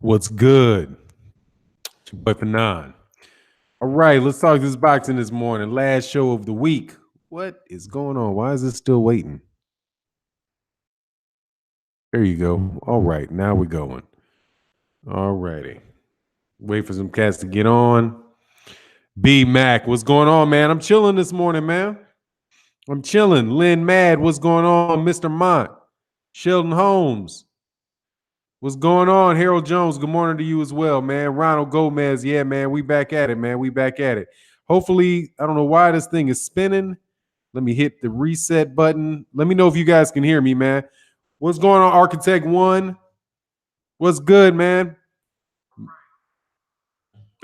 What's good? It's your boy Fannon. All right, let's talk this boxing this morning. Last show of the week. What is going on? Why is it still waiting? There you go. All right, now we're going. All righty. Wait for some cats to get on. B Mac, what's going on, man? I'm chilling this morning, man. I'm chilling. Lynn Mad, what's going on? Mr. Mont. Sheldon Holmes. What's going on? Harold Jones, good morning to you as well, man. Ronald Gomez, yeah, man, we back at it, man. We back at it. Hopefully, I don't know why this thing is spinning. Let me hit the reset button. Let me know if you guys can hear me, man. What's going on, Architect One? What's good, man?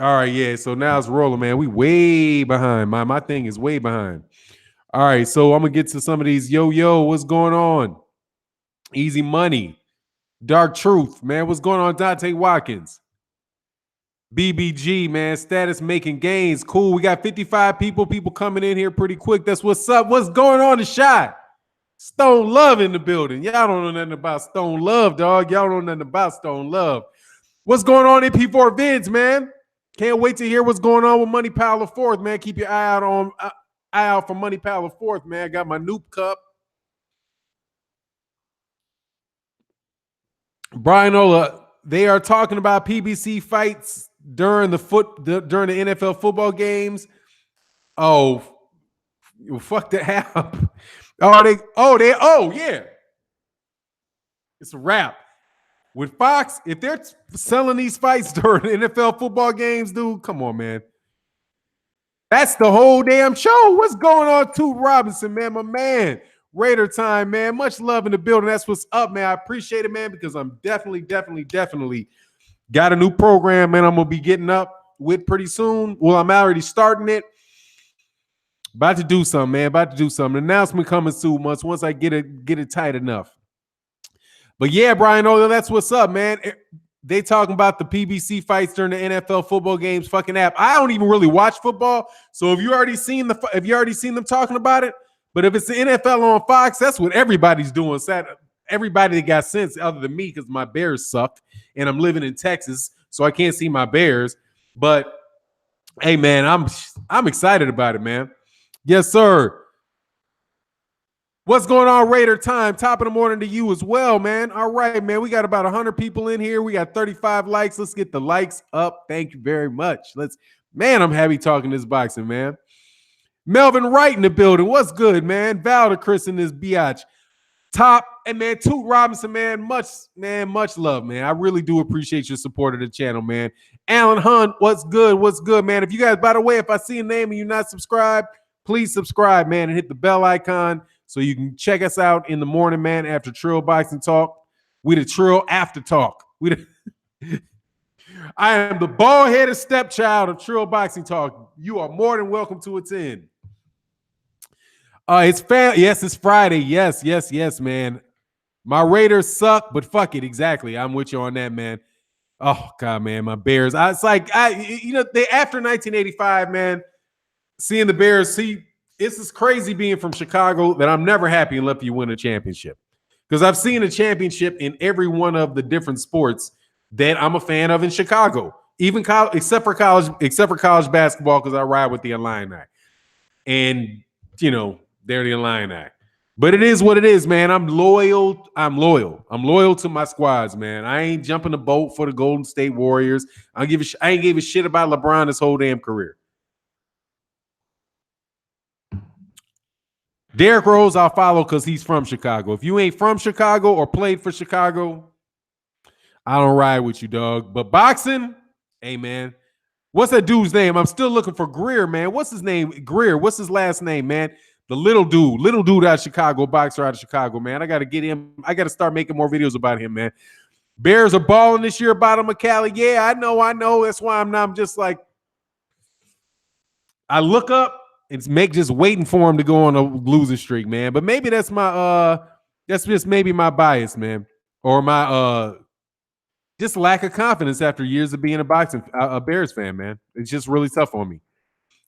All right, yeah. So now it's rolling, man. We way behind. My thing is way behind. All right, so I'm gonna get to some of these. Yo, what's going on? Easy Money. Dark Truth, man. What's going on, Dante Watkins? BBG, man. Status making gains. Cool. We got 55 people coming in here pretty quick. That's what's up. What's going on, the shot? Stone Love in the building. Y'all don't know nothing about Stone Love, dog. Y'all don't know nothing about Stone Love. What's going on in P4 Vids, man? Can't wait to hear what's going on with Money Power Fourth, man. Keep your eye out for Money Power Fourth, man. I got my Noop Cup. Brian Ola, they are talking about PBC fights during the NFL football games. Oh, fuck that up. Yeah. It's a wrap. With Fox, if they're selling these fights during NFL football games, dude, come on, man. That's the whole damn show. What's going on, Toot Robinson, man? My man. Raider time, man. Much love in the building. That's what's up, man. I appreciate it, man, because I'm definitely got a new program, man. I'm going to be getting up with pretty soon. Well, I'm already starting it. About to do something, man. About to do something. Announcement coming soon once I get it tight enough. But yeah, Brian, that's what's up, man. They talking about the PBC fights during the NFL football games fucking app. I don't even really watch football. So if you already seen them talking about it, but if it's the NFL on Fox, that's what everybody's doing. Everybody that got sense other than me, because my Bears sucked and I'm living in Texas, so I can't see my Bears. But hey, man, I'm excited about it, man. Yes, sir. What's going on, Raider time? Top of the morning to you as well, man. All right, man. We got about 100 people in here. We got 35 likes. Let's get the likes up. Thank you very much. Man, I'm happy talking this boxing, man. Melvin Wright in the building. What's good, man? Vada Chris in this biatch. Top and man, Toot Robinson, man. Much love, man. I really do appreciate your support of the channel, man. Alan Hunt, what's good? What's good, man? If you guys, by the way, if I see a name and you're not subscribed, please subscribe, man, and hit the bell icon so you can check us out in the morning, man, after Trill Boxing Talk. We the Trill After Talk. I am the bald-headed stepchild of Trill Boxing Talk. You are more than welcome to attend. Yes, it's Friday. Yes, man. My Raiders suck, but fuck it. Exactly. I'm with you on that, man. Oh, God, man, my Bears. After 1985, man, seeing the Bears, it's just crazy being from Chicago that I'm never happy unless you win a championship. Because I've seen a championship in every one of the different sports that I'm a fan of in Chicago, even except for college basketball, because I ride with the Illini. And, they're the Illini. But it is what it is, man. I'm loyal. I'm loyal to my squads, man. I ain't jumping the boat for the Golden State Warriors. I ain't give a shit about LeBron his whole damn career. Derrick Rose, I'll follow because he's from Chicago. If you ain't from Chicago or played for Chicago, I don't ride with you, dog. But boxing, hey, man. What's that dude's name? I'm still looking for Greer, man. What's his name? Greer. What's his last name, man? The little dude out of Chicago, boxer out of Chicago, man. I got to get him. I got to start making more videos about him, man. Bears are balling this year, Bottom McCallie. Yeah, I know. That's why I'm just like, I look up. It's just waiting for him to go on a losing streak, man. But maybe that's just maybe my bias, man, or my just lack of confidence after years of being a Bears fan, man. It's just really tough on me.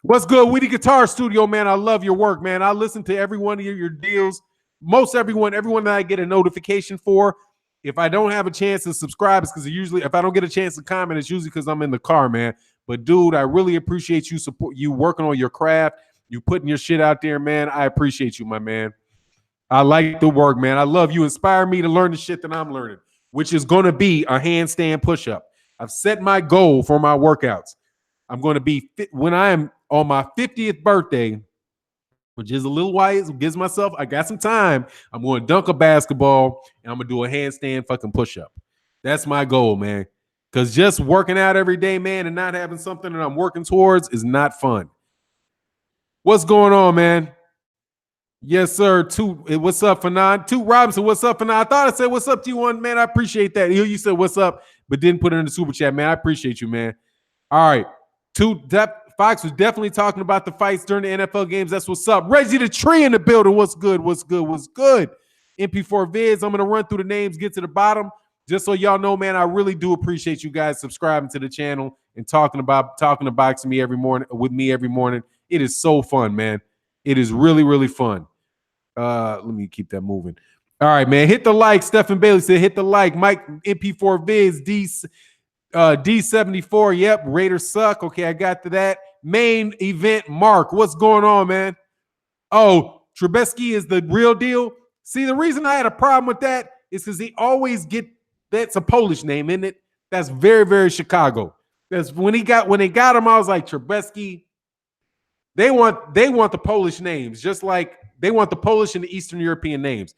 What's good, Weedy Guitar Studio, man? I love your work, man. I listen to every one of your deals. Most everyone that I get a notification for. If I don't have a chance to subscribe, it's because usually if I don't get a chance to comment, it's usually because I'm in the car, man. But dude, I really appreciate you working on your craft, you putting your shit out there, man. I appreciate you, my man. I like the work, man. I love you. Inspire me to learn the shit that I'm learning, which is going to be a handstand push-up. I've set my goal for my workouts. I'm going to be when I am on my 50th birthday, which is a little wise, gives myself, I got some time. I'm going to dunk a basketball and I'm going to do a handstand fucking push-up. That's my goal, man. Because just working out every day, man, and not having something that I'm working towards is not fun. What's going on, man? Yes, sir. What's up, Fannon? Robinson, what's up, Fannon? I thought I said what's up to you, one man. I appreciate that. You said what's up, but didn't put it in the super chat, man. I appreciate you, man. All right. Fox was definitely talking about the fights during the NFL games. That's what's up. Reggie the Tree in the building. What's good? What's good? What's good? MP4 Vids. I'm going to run through the names, get to the bottom. Just so y'all know, man, I really do appreciate you guys subscribing to the channel and talking to boxing me every morning with me every morning. It is so fun, man. It is really, really fun. Let me keep that moving. All right, man. Hit the like. Stephen Bailey said hit the like. Mike MP4 Vids D74. Yep, Raiders suck. Okay, I got to that. Main event Mark. What's going on, man? Oh, Trubisky is the real deal. See, the reason I had a problem with that is because he always that's a Polish name, isn't it? That's very, very Chicago. That's when they got him, I was like, Trubisky. They want the Polish names, just like they want the Polish and the Eastern European names,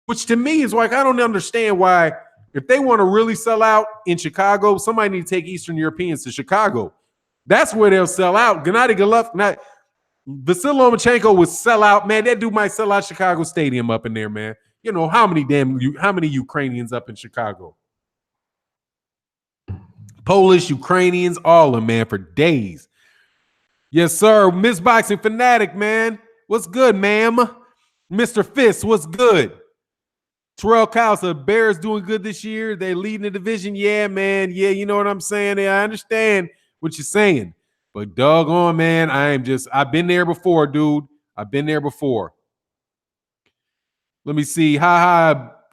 which to me is like, I don't understand why, if they want to really sell out in Chicago, somebody need to take Eastern Europeans to Chicago. That's where they'll sell out. Gennady Golovkin, Vasily Lomachenko would sell out, man. That dude might sell out Chicago Stadium up in there, man. You know, how many Ukrainians up in Chicago? Polish, Ukrainians, all of them, man, for days. Yes, sir. Miss Boxing Fanatic, man. What's good, ma'am? Mr. Fist, what's good? Terrell Kyle said, Bears doing good this year. They leading the division. Yeah, man. Yeah, you know what I'm saying? Yeah, I understand what you're saying. But doggone, man, I've been there before, dude. I've been there before. Let me see.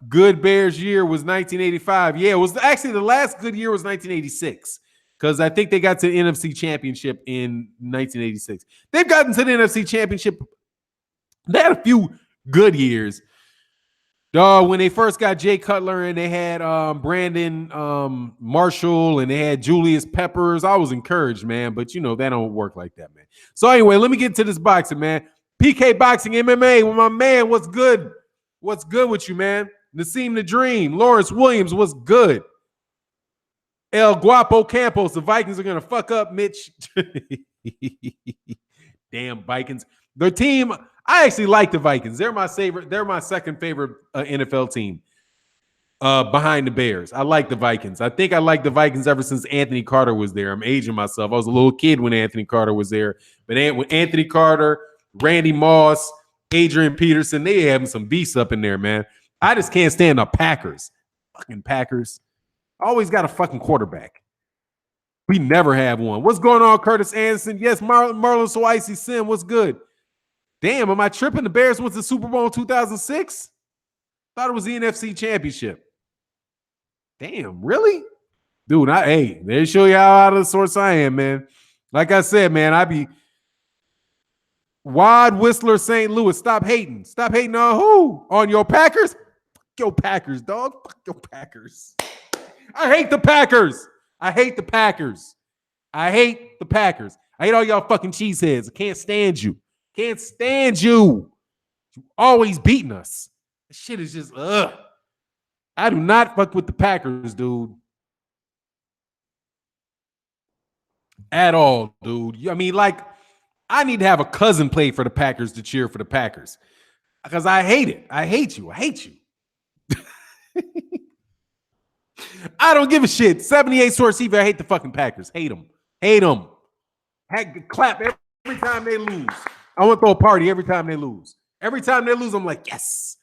Good Bears year was 1985. Yeah, it was actually the last good year was 1986. Because I think they got to the NFC Championship in 1986. They've gotten to the NFC Championship. They had a few good years. When they first got Jay Cutler and they had Brandon Marshall and they had Julius Peppers, I was encouraged, man. But, you know, that don't work like that, man. So, anyway, let me get to this boxing, man. PK Boxing MMA with my man. What's good? What's good with you, man? Nassim the Dream. Lawrence Williams, what's good? El Guapo Campos. The Vikings are going to fuck up Mitch. Damn Vikings. Their team, I actually like the Vikings. They're my favorite. They're my second favorite NFL team behind the Bears. I like the Vikings. I think I like the Vikings ever since Anthony Carter was there. I'm aging myself. I was a little kid when Anthony Carter was there. But with Anthony Carter, Randy Moss, Adrian Peterson, they having some beasts up in there, man. I just can't stand the Packers. Fucking Packers. Always got a fucking quarterback. We never have one. What's going on, Curtis Anderson? Yes, Marlon So Icy Sim. What's good? Damn, am I tripping? The Bears went to the Super Bowl in 2006? Thought it was the NFC Championship. Damn, really? Dude, they show you how out of the source I am, man. Like I said, man, I be Wad Whistler St. Louis. Stop hating. Stop hating on who? On your Packers? Fuck your Packers, dog. Fuck your Packers. I hate the Packers. I hate the Packers. I hate the Packers. I hate all y'all fucking cheeseheads. I can't stand you. Can't stand you. You always beating us. This shit is just, ugh. I do not fuck with the Packers, dude. At all, dude. I mean, like, I need to have a cousin play for the Packers to cheer for the Packers. Because I hate it. I hate you. I hate you. I don't give a shit. 78 source receiver. I hate the fucking Packers. Hate them. Hate them. Clap every time they lose. I want to throw a party every time they lose. Every time they lose, I'm like, yes.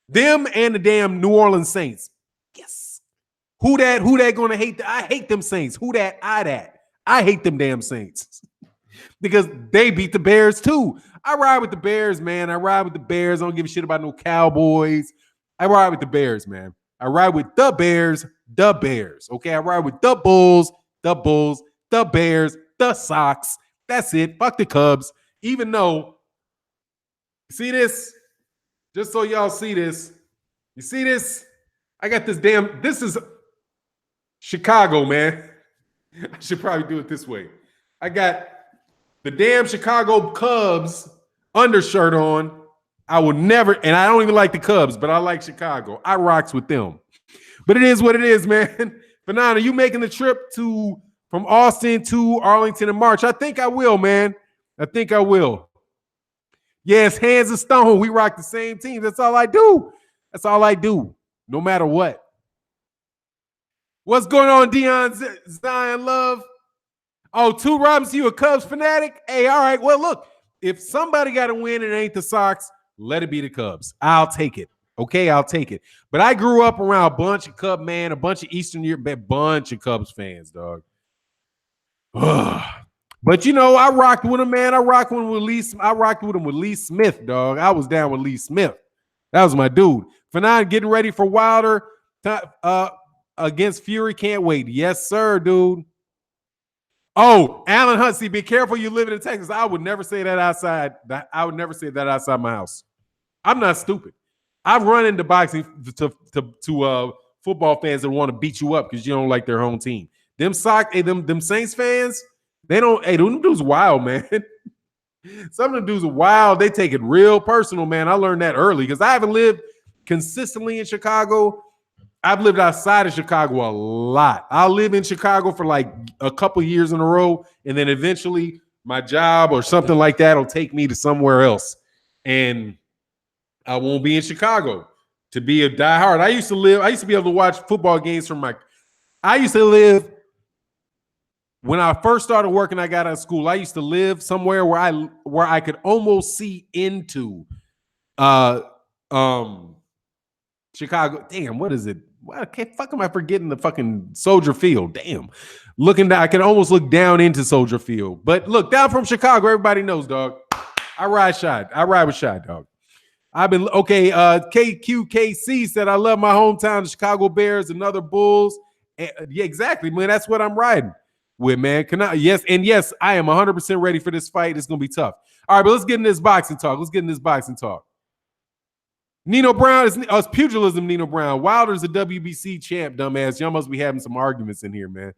Them and the damn New Orleans Saints. Yes. Who that going to hate? I hate them Saints. Who that? I hate them damn Saints. Because they beat the Bears too. I ride with the Bears, man. I ride with the Bears. I don't give a shit about no Cowboys. I ride with the Bears, man. I ride with the Bears, the Bears. Okay, I ride with the Bulls, the Bulls, the Bears, the Sox. That's it. Fuck the Cubs. Even though, see this? Just so y'all see this. You see this? I got this damn, this is Chicago, man. I should probably do it this way. I got the damn Chicago Cubs undershirt on. I will never, and I don't even like the Cubs, but I like Chicago. I rocks with them. But it is what it is, man. Fannon, are you making the trip from Austin to Arlington in March? I think I will, man. I think I will. Yes, hands of stone. We rock the same team. That's all I do. That's all I do, no matter what. What's going on, Deion Zion Love? Oh, 2 Robinson, you a Cubs fanatic? Hey, all right. Well, look, if somebody got to win and it ain't the Sox, let it be the Cubs. I'll take it. Okay, I'll take it. But I grew up around a bunch of Cub, man, a bunch of Eastern Europe, bunch of Cubs fans, dog. But you know, I rocked with him, man. I rocked with him with Lee Smith, dog. I was down with Lee Smith. That was my dude. Fannon getting ready for Wilder against Fury. Can't wait. Yes, sir, dude. Oh, Alan Hunt. See, be careful. You living in Texas. I would never say that outside. I would never say that outside my house. I'm not stupid. I've run into boxing to football fans that want to beat you up because you don't like their home team. Them Saints fans, they don't. Hey, them dudes wild, man. Some of them dudes are wild. They take it real personal, man. I learned that early because I haven't lived consistently in Chicago. I've lived outside of Chicago a lot. I'll live in Chicago for like a couple years in a row, and then eventually my job or something like that will take me to somewhere else, and I won't be in Chicago to be a diehard. I used to be able to watch football games from I used to live when I first started working. I got out of school. I used to live somewhere where I could almost see into Chicago. Damn, what is it? Why fuck am I forgetting the fucking Soldier Field? Damn. Looking down, I can almost look down into Soldier Field. But look, down from Chicago, everybody knows, dog. I ride with Shot, dog. I've been okay. KQKC said I love my hometown, the Chicago Bears, and other Bulls. Yeah, exactly, man. That's what I'm riding with, man. Yes, I am 100% ready for this fight. It's gonna be tough. All right, but let's get in this boxing talk. Nino Brown is pugilism. Nino Brown. Wilder's a WBC champ, dumbass. Y'all must be having some arguments in here, man.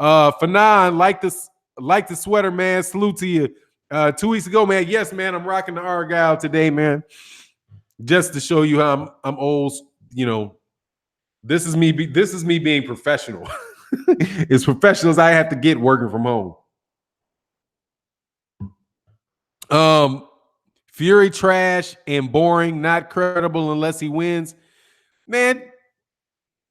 Fannon, like the sweater, man. Salute to you. 2 weeks ago, man. Yes, man. I'm rocking the Argyle today, man. Just to show you how I'm old. You know, this is me being professional. As professional as I have to get working from home. Fury trash and boring, not credible unless he wins. Man,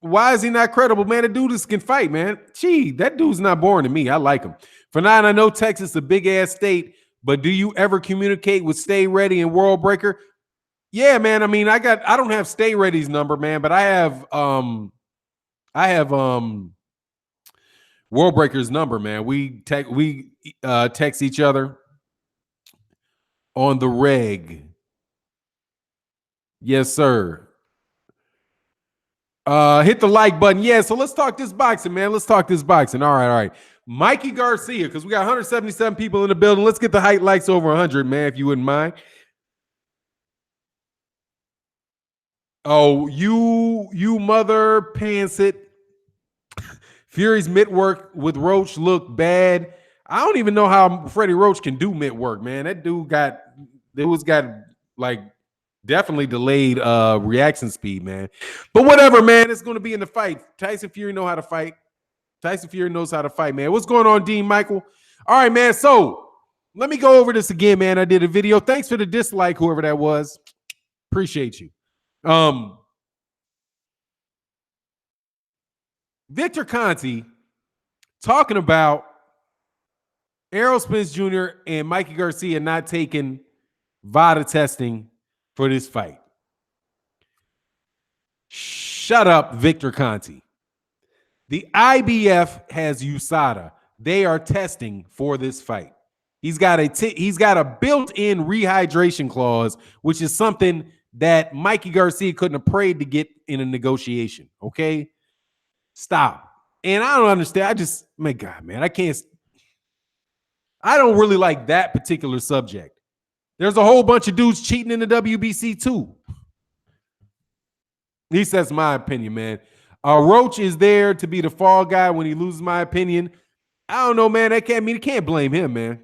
why is he not credible, man? The dude can fight, man. Gee, that dude's not boring to me. I like him. Fannon, I know Texas is a big-ass state, but do you ever communicate with Stay Ready and World Breaker? Yeah, man. I mean, I don't have Stay Ready's number, man, but I have World Breaker's number, man. We text each other on the reg. Yes, sir. Hit the like button. Yeah, so let's talk this boxing, man. All right. Mikey Garcia, because we got 177 people in the building. Let's get the height likes over 100, man, if you wouldn't mind. Oh, you mother pants it. Fury's mitt work with Roach looked bad. I don't even know how Freddie Roach can do mitt work, man. That dude got like definitely delayed reaction speed, man. But whatever, man. It's going to be in the fight. Tyson Fury knows how to fight. Man. What's going on, Dean Michael? All right, man. So let me go over this again, man. I did a video. Thanks for the dislike, whoever that was. Appreciate you. Victor Conte talking about Errol Spence Jr. and Mikey Garcia not taking Vada testing for this fight. Shut up, Victor Conte. The IBF has USADA. They are testing for this fight. He's got a built-in rehydration clause, which is something that Mikey Garcia couldn't have prayed to get in a negotiation. Okay, stop. And I don't understand. I just, my God, man, I don't really like that particular subject. There's a whole bunch of dudes cheating in the WBC too. At least that's my opinion, man. Roach is there to be the fall guy when he loses my opinion. I don't know, man. You can't blame him, man.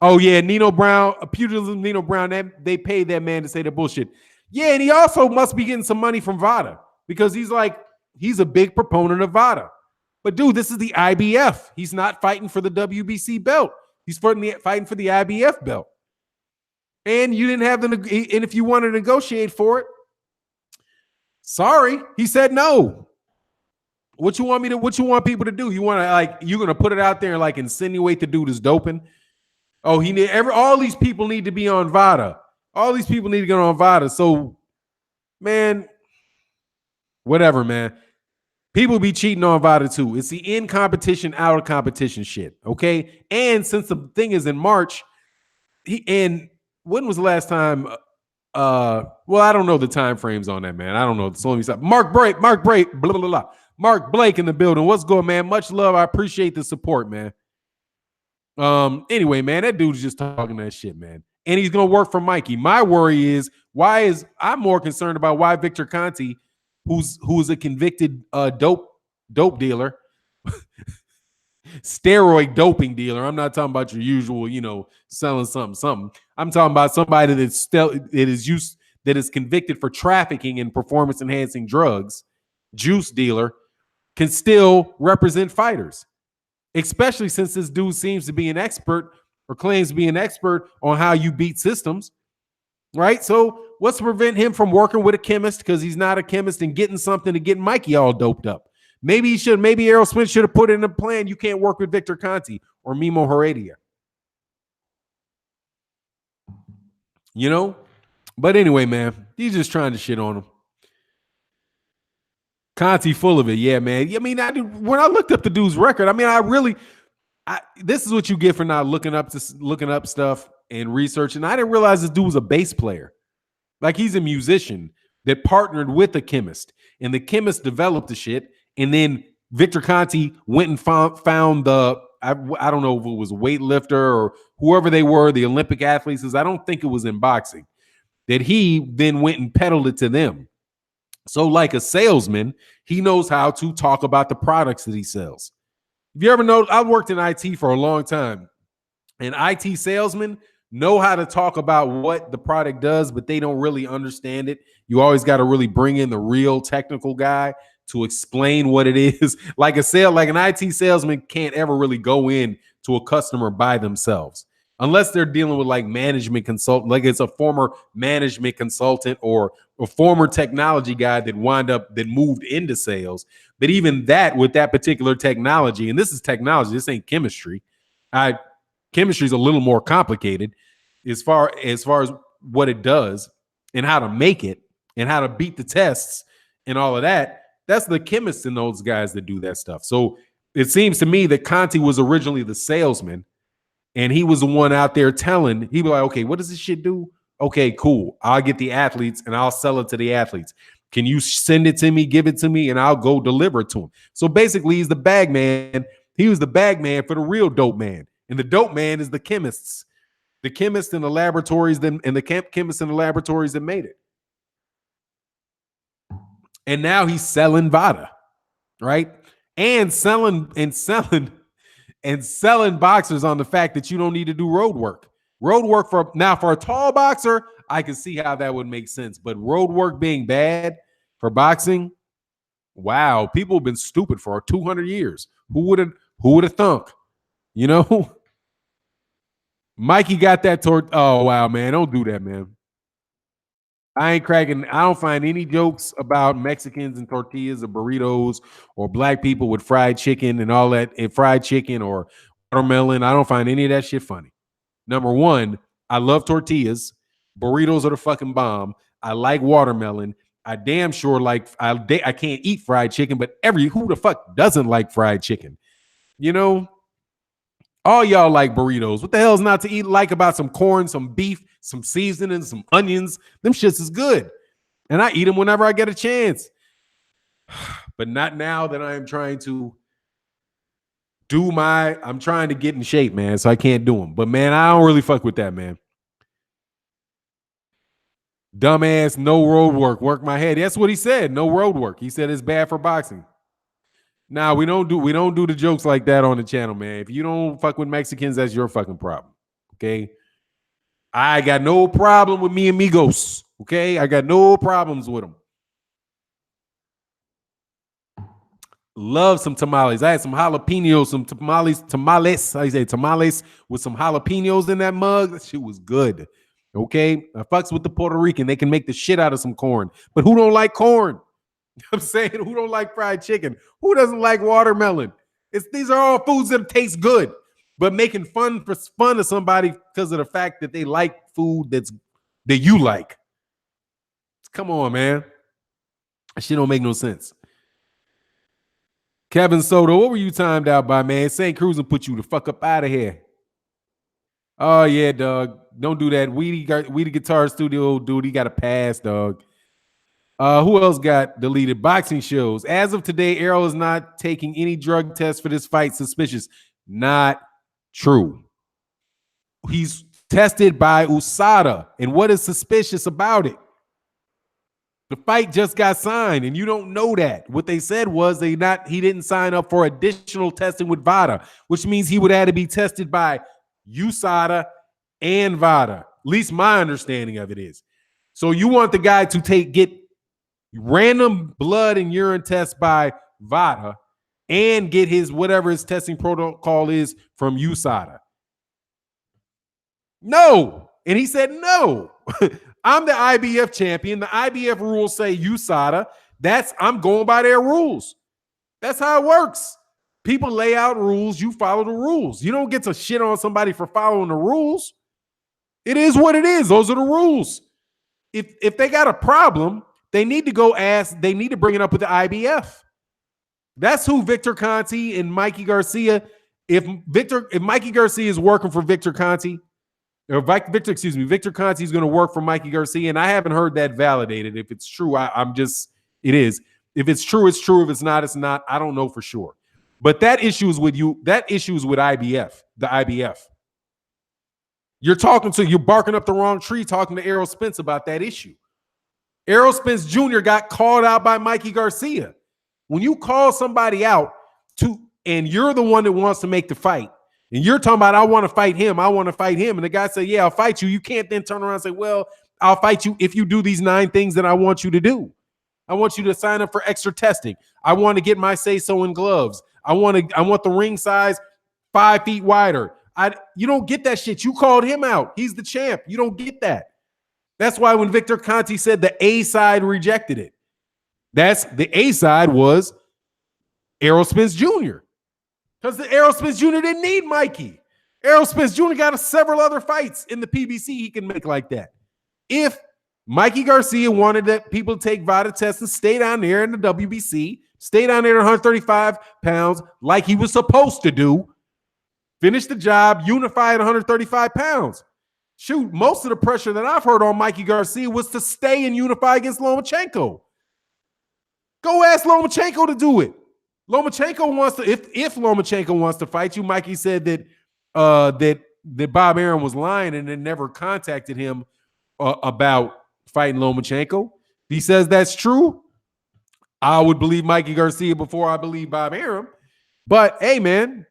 Oh, yeah, Nino Brown, pugilism Nino Brown, they paid that man to say the bullshit. Yeah, and he also must be getting some money from Vada because he's a big proponent of Vada. But, dude, this is the IBF. He's not fighting for the WBC belt. He's fighting for the IBF belt. And you didn't have and if you want to negotiate for it, sorry, he said no. What you want people to do? You want to you're gonna put it out there and insinuate the dude is doping? Oh, all these people need to be on Vada. All these people need to get on Vada. So, man, whatever, man. People be cheating on Vada too. It's the in competition, out of competition shit. Okay. And since the thing is in March, and when was the last time? Well, I don't know the time frames on that, man. I don't know. So let me stop. Mark Blake, blah, blah, blah. Mark Blake in the building. What's going, man? Much love. I appreciate the support, man. Anyway, man, that dude's just talking that shit, man. And he's gonna work for Mikey. My worry is I'm more concerned about why Victor Conte, who's a convicted dope dealer, steroid doping dealer. I'm not talking about your usual, selling something. I'm talking about somebody that is convicted for trafficking and performance enhancing drugs, juice dealer, can still represent fighters, especially since this dude seems to be an expert or claims to be an expert on how you beat systems, right? So what's to prevent him from working with a chemist because he's not a chemist and getting something to get Mikey all doped up? Maybe Errol Spence should have put in a plan. You can't work with Victor Conte or Mimo Heredia. But anyway, man, he's just trying to shit on him. Conte full of it. Yeah, man. I mean, when I looked up the dude's record, I mean, this is what you get for not looking up stuff and researching. I didn't realize this dude was a bass player. He's a musician that partnered with a chemist, and the chemist developed the shit. And then Victor Conte went and found I don't know if it was a weightlifter or whoever they were, the Olympic athletes. I don't think it was in boxing, that he then went and peddled it to them. So like a salesman, he knows how to talk about the products that he sells. If you ever know, I've worked in IT for a long time, and IT salesmen know how to talk about what the product does, but they don't really understand it. You always got to really bring in the real technical guy to explain what it is. Like an IT salesman can't ever really go in to a customer by themselves unless they're dealing with management consultant, like it's a former management consultant or a former technology guy that moved into sales. But even that, with that particular technology, and this is technology, this ain't chemistry. Chemistry is a little more complicated as far as what it does and how to make it and how to beat the tests and all of that. That's the chemists and those guys that do that stuff. So it seems to me that Conte was originally the salesman, and he was the one out there telling. He'd be like, okay, what does this shit do? Okay, cool. I'll get the athletes and I'll sell it to the athletes. Can you send it to me, give it to me, and I'll go deliver it to him? So basically, he's the bag man. He was the bag man for the real dope man. And the dope man is the chemists. The chemists in the laboratories chemists in the laboratories that made it. And now he's selling Vada, right? And selling boxers on the fact that you don't need to do road work. Road work for a tall boxer, I can see how that would make sense. But road work being bad for boxing, wow, people have been stupid for 200 years. Who would have thunk? Mikey got that oh wow, man, don't do that, man. I ain't cracking. I don't find any jokes about Mexicans and tortillas or burritos or black people with fried chicken and all that, and fried chicken or watermelon. I don't find any of that shit funny. Number one, I love tortillas. Burritos are the fucking bomb. I like watermelon. I damn sure I can't eat fried chicken, but who the fuck doesn't like fried chicken? All y'all like burritos. What the hell is not to eat about some corn, some beef, some seasoning, some onions. Them shits is good. And I eat them whenever I get a chance. But not now that I am trying to I'm trying to get in shape, man. So I can't do them. But man, I don't really fuck with that, man. Dumbass, no road work. Work my head. That's what he said. No road work. He said it's bad for boxing. Nah, we don't do the jokes like that on the channel, man. If you don't fuck with Mexicans, that's your fucking problem. Okay. I got no problem with me amigos. Okay. I got no problems with them. Love some tamales. I had some jalapenos, some tamales. I say tamales with some jalapenos in that mug. That shit was good. Okay. I fucks with the Puerto Rican. They can make the shit out of some corn. But who don't like corn? I'm saying, who don't like fried chicken? Who doesn't like watermelon? These are all foods that taste good, but making fun of somebody because of the fact that they like food that you like. Come on, man. That shit don't make no sense. Kevin Soto, what were you timed out by, man? St. Cruz and put you the fuck up out of here. Oh yeah, dog. Don't do that. We the Guitar Studio dude. He got a pass, dog. Who else got deleted? Boxing shows. As of today, Errol is not taking any drug tests for this fight. Suspicious. Not true. He's tested by USADA. And what is suspicious about it? The fight just got signed, and you don't know that. What they said was he didn't sign up for additional testing with Vada, which means he would have to be tested by USADA and Vada. At least my understanding of it is. So you want the guy to get random blood and urine tests by Vada and get his whatever his testing protocol is from USADA. No. And he said no. I'm the IBF champion. The IBF rules say USADA. I'm going by their rules. That's how it works. People lay out rules. You follow the rules. You don't get to shit on somebody for following the rules. It is what it is. Those are the rules. If they got a problem, they need to bring it up with the IBF. That's who Victor Conte and Mikey Garcia. If Mikey Garcia is working for Victor Conte, Victor Conte is going to work for Mikey Garcia, and I haven't heard that validated. If it's true, it is. If it's true, it's true. If it's not, it's not. I don't know for sure. But that issue is with you. That issue is with IBF, the IBF. You're barking up the wrong tree talking to Errol Spence about that issue. Errol Spence Jr. got called out by Mikey Garcia. When you call somebody out and you're the one that wants to make the fight, and you're talking about, I want to fight him, and the guy said, yeah, I'll fight you. You can't then turn around and say, well, I'll fight you if you do these 9 things that I want you to do. I want you to sign up for extra testing. I want to get my say-so in gloves. I want the ring size 5 feet wider. You don't get that shit. You called him out. He's the champ. You don't get that. That's why when Victor Conte said the A side rejected it, the A side was Errol Spence Jr. Because the Errol Spence Jr. didn't need Mikey. Errol Spence Jr. got several other fights in the PBC he can make like that. If Mikey Garcia wanted people to take Vada tests and stay down there in the WBC, stay down there at 135 pounds like he was supposed to do, finish the job, unify at 135 pounds. Shoot, most of the pressure that I've heard on Mikey Garcia was to stay and unify against Lomachenko. Go ask Lomachenko to do it. Lomachenko wants to, if Lomachenko wants to fight you, Mikey said that Bob Arum was lying and then never contacted him about fighting Lomachenko. He says that's true. I would believe Mikey Garcia before I believe Bob Arum. But hey, man,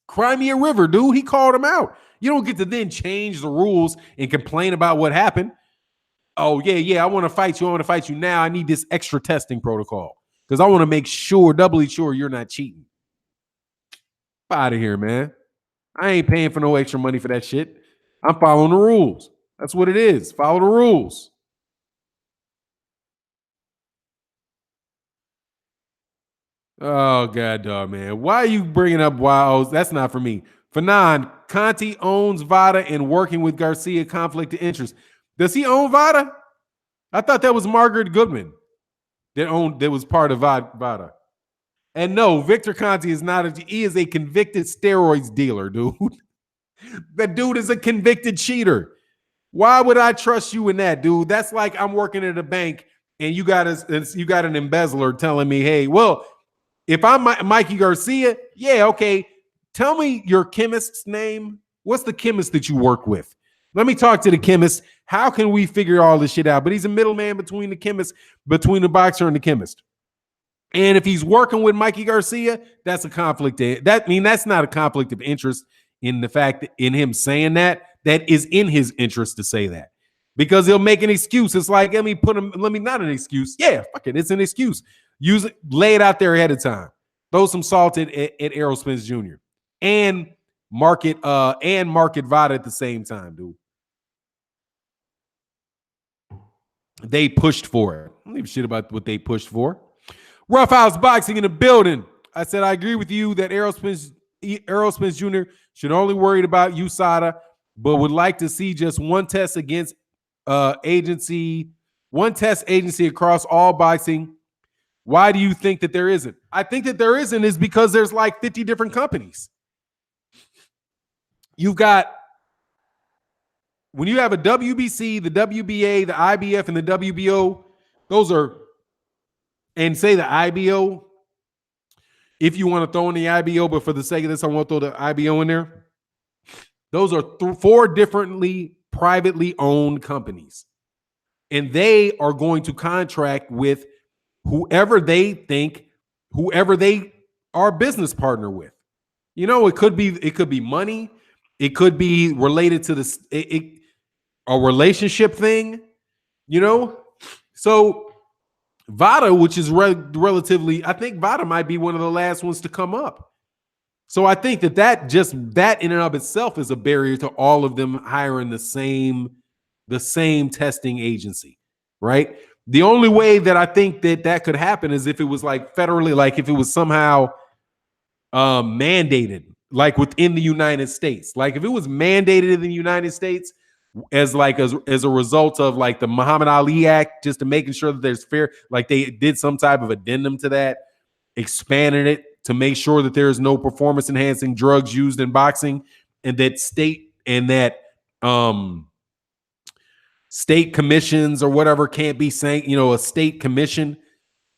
cry me a river, dude. He called him out. You don't get to then change the rules and complain about what happened. Oh, yeah, I want to fight you. I want to fight you now. I need this extra testing protocol because I want to make sure, doubly sure you're not cheating. Out of here, man. I ain't paying for no extra money for that shit. I'm following the rules. That's what it is. Follow the rules. Oh, God, dog, man. Why are you bringing up wild? That's not for me. Fannon, Conte owns Vada and working with Garcia, conflict of interest. Does he own Vada? I thought that was Margaret Goodman that was part of Vada. And no, Victor Conte is not. He is a convicted steroids dealer, dude. That dude is a convicted cheater. Why would I trust you in that, dude? That's like I'm working at a bank and you got an embezzler telling me, hey, well, if I'm Mikey Garcia, yeah, okay. Tell me your chemist's name. What's the chemist that you work with? Let me talk to the chemist. How can we figure all this shit out? But he's a middleman between the chemist, between the boxer and the chemist. And if he's working with Mikey Garcia, that's a conflict. That's not a conflict of interest in the fact that in him saying that is in his interest to say that because he'll make an excuse. It's like, let me not an excuse. Yeah, fuck it. It's an excuse. Use it, lay it out there ahead of time. Throw some salt at Errol Spence Jr. and market Vada at the same time, dude. They pushed for it. I don't give a shit about what they pushed for. Roughhouse Boxing in the building. I said I agree with you that Errol Spence Jr. should only worry about USADA, but would like to see just one test against agency across all boxing. Why do you think that there isn't? I think that there isn't is because there's like 50 different companies. You've got, when you have a WBC, the WBA, the IBF, and the WBO, those are, and say the IBO, if you want to throw in the IBO, but for the sake of this, I won't throw the IBO in there. Those are four differently privately owned companies. And they are going to contract with whoever they are a business partner with. You know, it could be money. It could be related to a relationship thing, you know? So Vada, which is relatively, I think Vada might be one of the last ones to come up. So I think that in and of itself is a barrier to all of them hiring the same testing agency, right? The only way that I think that could happen is if it was like federally, like if it was somehow mandated, like within the United States. Like if it was mandated in the United States as a result of like the Muhammad Ali Act, just to making sure that there's fair, like they did some type of addendum to that, expanded it to make sure that there's no performance enhancing drugs used in boxing, and that state commissions or whatever can't be saying, you know, a state commission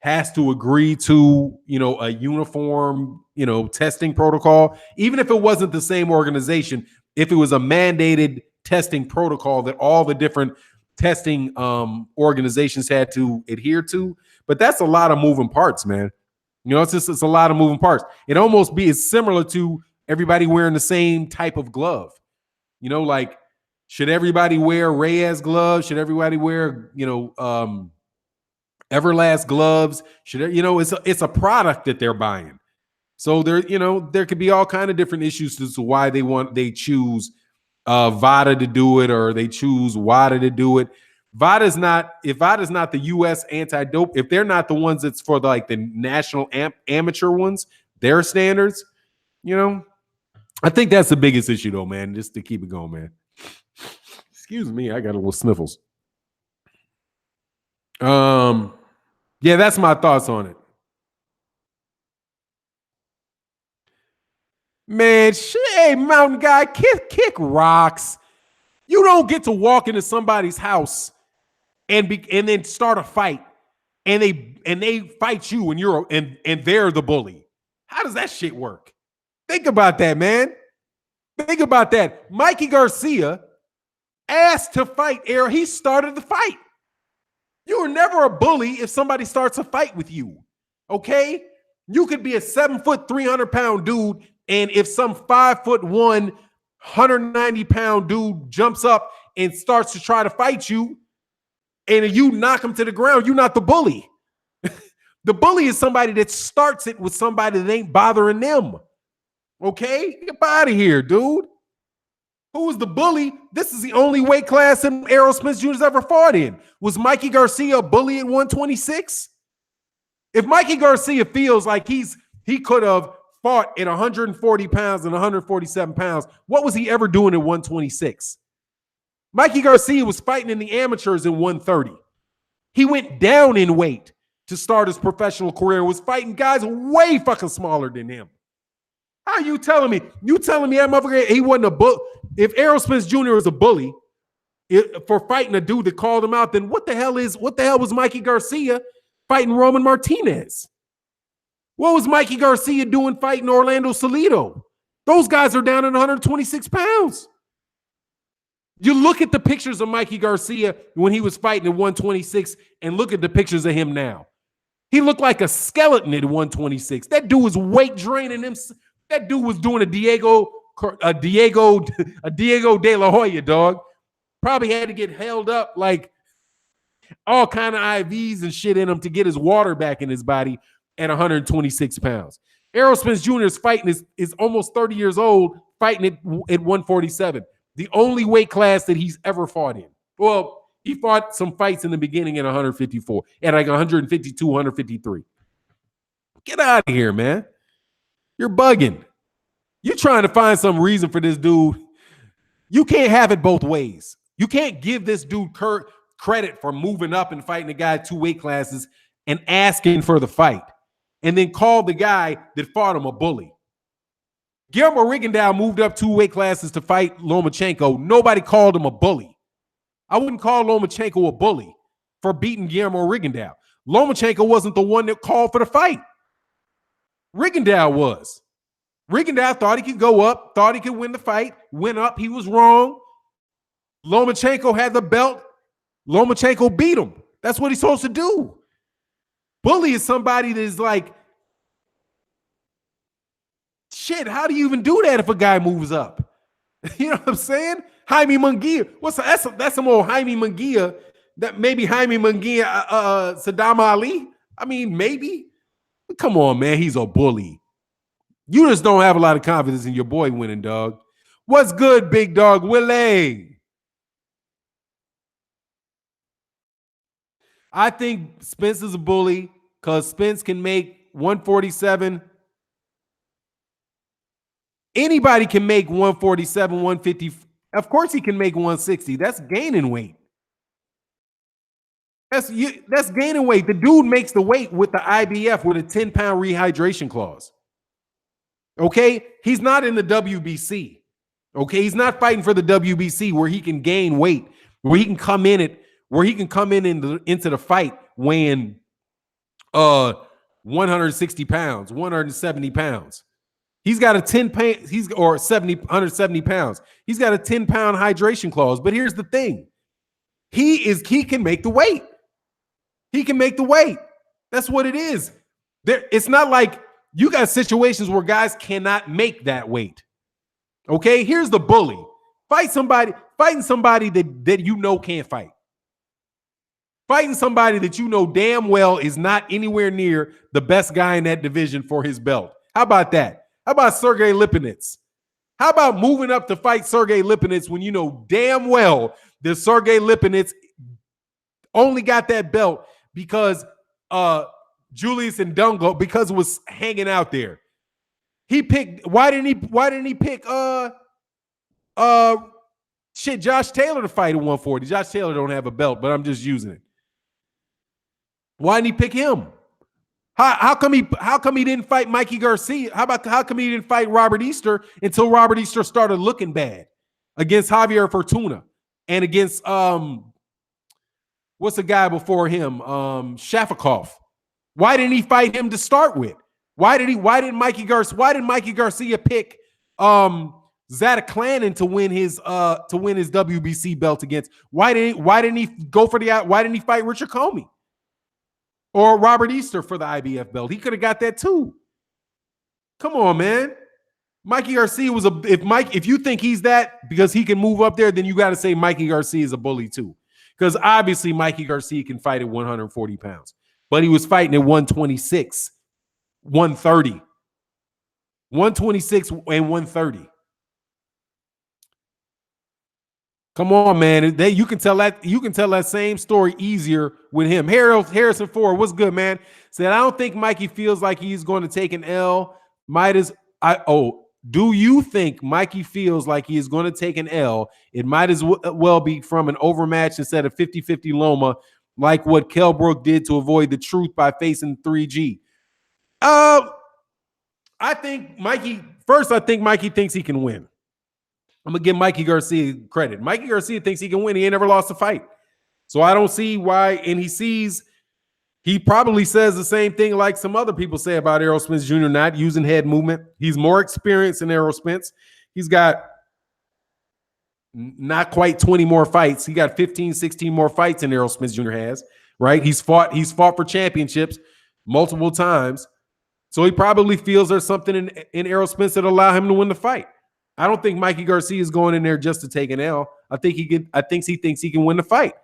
has to agree to, you know, a uniform, you know, testing protocol, even if it wasn't the same organization, if it was a mandated testing protocol that all the different testing organizations had to adhere to. But that's a lot of moving parts, man. You know, it's a lot of moving parts. It almost is similar to everybody wearing the same type of glove. You know, like, should everybody wear Reyes gloves? Should everybody wear, you know, Everlast gloves? Should, you know, it's a product that they're buying. So there, you know, there could be all kind of different issues as to why they choose Vada to do it, or they choose WADA to do it. If Vada's not the U.S. anti-dope, if they're not the ones that's for like the national amateur ones, their standards, you know, I think that's the biggest issue though, man, just to keep it going, man. Excuse me, I got a little sniffles. Yeah, that's my thoughts on it. Man, hey, mountain guy, kick rocks. You don't get to walk into somebody's house and then start a fight, and they fight you, and they're the bully. How does that shit work? Think about that, man. Think about that. Mikey Garcia asked to fight Errol. He started the fight. You are never a bully if somebody starts a fight with you. Okay? You could be a 7-foot, 300-pound dude, and if some 5'1", 190-pound dude jumps up and starts to try to fight you, and you knock him to the ground, you're not the bully. The bully is somebody that starts it with somebody that ain't bothering them. Okay? Get out of here, dude. Who was the bully? This is the only weight class that Errol Spence Jr.'s ever fought in. Was Mikey Garcia a bully at 126? If Mikey Garcia feels like he could have fought at 140 pounds and 147 pounds, what was he ever doing at 126? Mikey Garcia was fighting in the amateurs at 130. He went down in weight to start his professional career, was fighting guys way fucking smaller than him. How are you telling me? You telling me that motherfucker, he wasn't a bully? If Errol Spence Jr. was a bully, for fighting a dude that called him out, then what the hell was Mikey Garcia fighting Roman Martinez? What was Mikey Garcia doing fighting Orlando Salido? Those guys are down at 126 pounds. You look at the pictures of Mikey Garcia when he was fighting at 126 and look at the pictures of him now. He looked like a skeleton at 126. That dude was weight draining him. That dude was doing a Diego De La Hoya, dog. Probably had to get held up like all kind of IVs and shit in him to get his water back in his body at 126 pounds. Errol Spence Jr. is fighting is almost 30 years old, fighting at 147. The only weight class that he's ever fought in. Well, he fought some fights in the beginning at 154, at like 152, 153. Get out of here, man. You're bugging. You're trying to find some reason for this dude. You can't have it both ways. You can't give this dude credit for moving up and fighting a guy 2 weight classes and asking for the fight, and then call the guy that fought him a bully. Guillermo Rigondeaux moved up 2 weight classes to fight Lomachenko. Nobody called him a bully. I wouldn't call Lomachenko a bully for beating Guillermo Rigondeaux. Lomachenko wasn't the one that called for the fight. Rigondeaux was. Rigondeaux thought he could go up, thought he could win the fight, went up, he was wrong. Lomachenko had the belt. Lomachenko beat him. That's what he's supposed to do. Bully is somebody that is like, shit, how do you even do that if a guy moves up? You know what I'm saying? Jaime Munguia. That's some old Jaime Munguia. That maybe Jaime Munguia, Saddam Ali. I mean, maybe. But come on, man. He's a bully. You just don't have a lot of confidence in your boy winning, dog. What's good, big dog? Willie. I think Spence is a bully because Spence can make 147. Anybody can make 147, 150. Of course he can make 160. That's gaining weight. That's gaining weight. The dude makes the weight with the IBF with a 10-pound rehydration clause. Okay? He's not in the WBC. Okay? He's not fighting for the WBC where he can gain weight, where he can come in into the fight weighing 160 pounds, 170 pounds. He's got a 10 pound, 170 pounds. He's got a 10-pound hydration clause. But here's the thing. He can make the weight. He can make the weight. That's what it is. It's not like you got situations where guys cannot make that weight. Okay, here's the bully. Fighting somebody that you know can't fight. Fighting somebody that you know damn well is not anywhere near the best guy in that division for his belt. How about that? How about Sergey Lipinets? How about moving up to fight Sergey Lipinets when you know damn well that Sergey Lipinets only got that belt because Julius Ndongo, because it was hanging out there. Why didn't he pick Josh Taylor to fight at 140? Josh Taylor don't have a belt, but I'm just using it. Why didn't he pick him? How come he didn't fight Mikey Garcia? How come he didn't fight Robert Easter until Robert Easter started looking bad against Javier Fortuna and against what's the guy before him? Shafikov. Why didn't he fight him to start with? Why didn't Mikey Garcia pick Zada Clannon to win his WBC belt against? Why didn't he fight Richard Comey? Or Robert Easter for the IBF belt? He could have got that too. Come on, man. Mikey Garcia was if you think he's that because he can move up there, then you got to say Mikey Garcia is a bully too. Because obviously Mikey Garcia can fight at 140 pounds. But he was fighting at 126, 130. 126 and 130. Come on, man. You can tell that same story easier with him. Harrison Ford, what's good, man? Said, I don't think Mikey feels like he's going to take an L. Do you think Mikey feels like he is going to take an L? It might as well be from an overmatch instead of 50-50 Loma, like what Kell Brook did to avoid the truth by facing 3G. I think Mikey thinks he can win. I'm gonna give Mikey Garcia credit. Mikey Garcia thinks he can win. He ain't never lost a fight. So I don't see why, and he probably says the same thing like some other people say about Errol Spence Jr. not using head movement. He's more experienced than Errol Spence. He's got not quite 20 more fights. He got 15, 16 more fights than Errol Spence Jr. has, right? He's fought for championships multiple times. So he probably feels there's something in Errol Spence that allow him to win the fight. I don't think Mikey Garcia is going in there just to take an L. I think he thinks he can win the fight.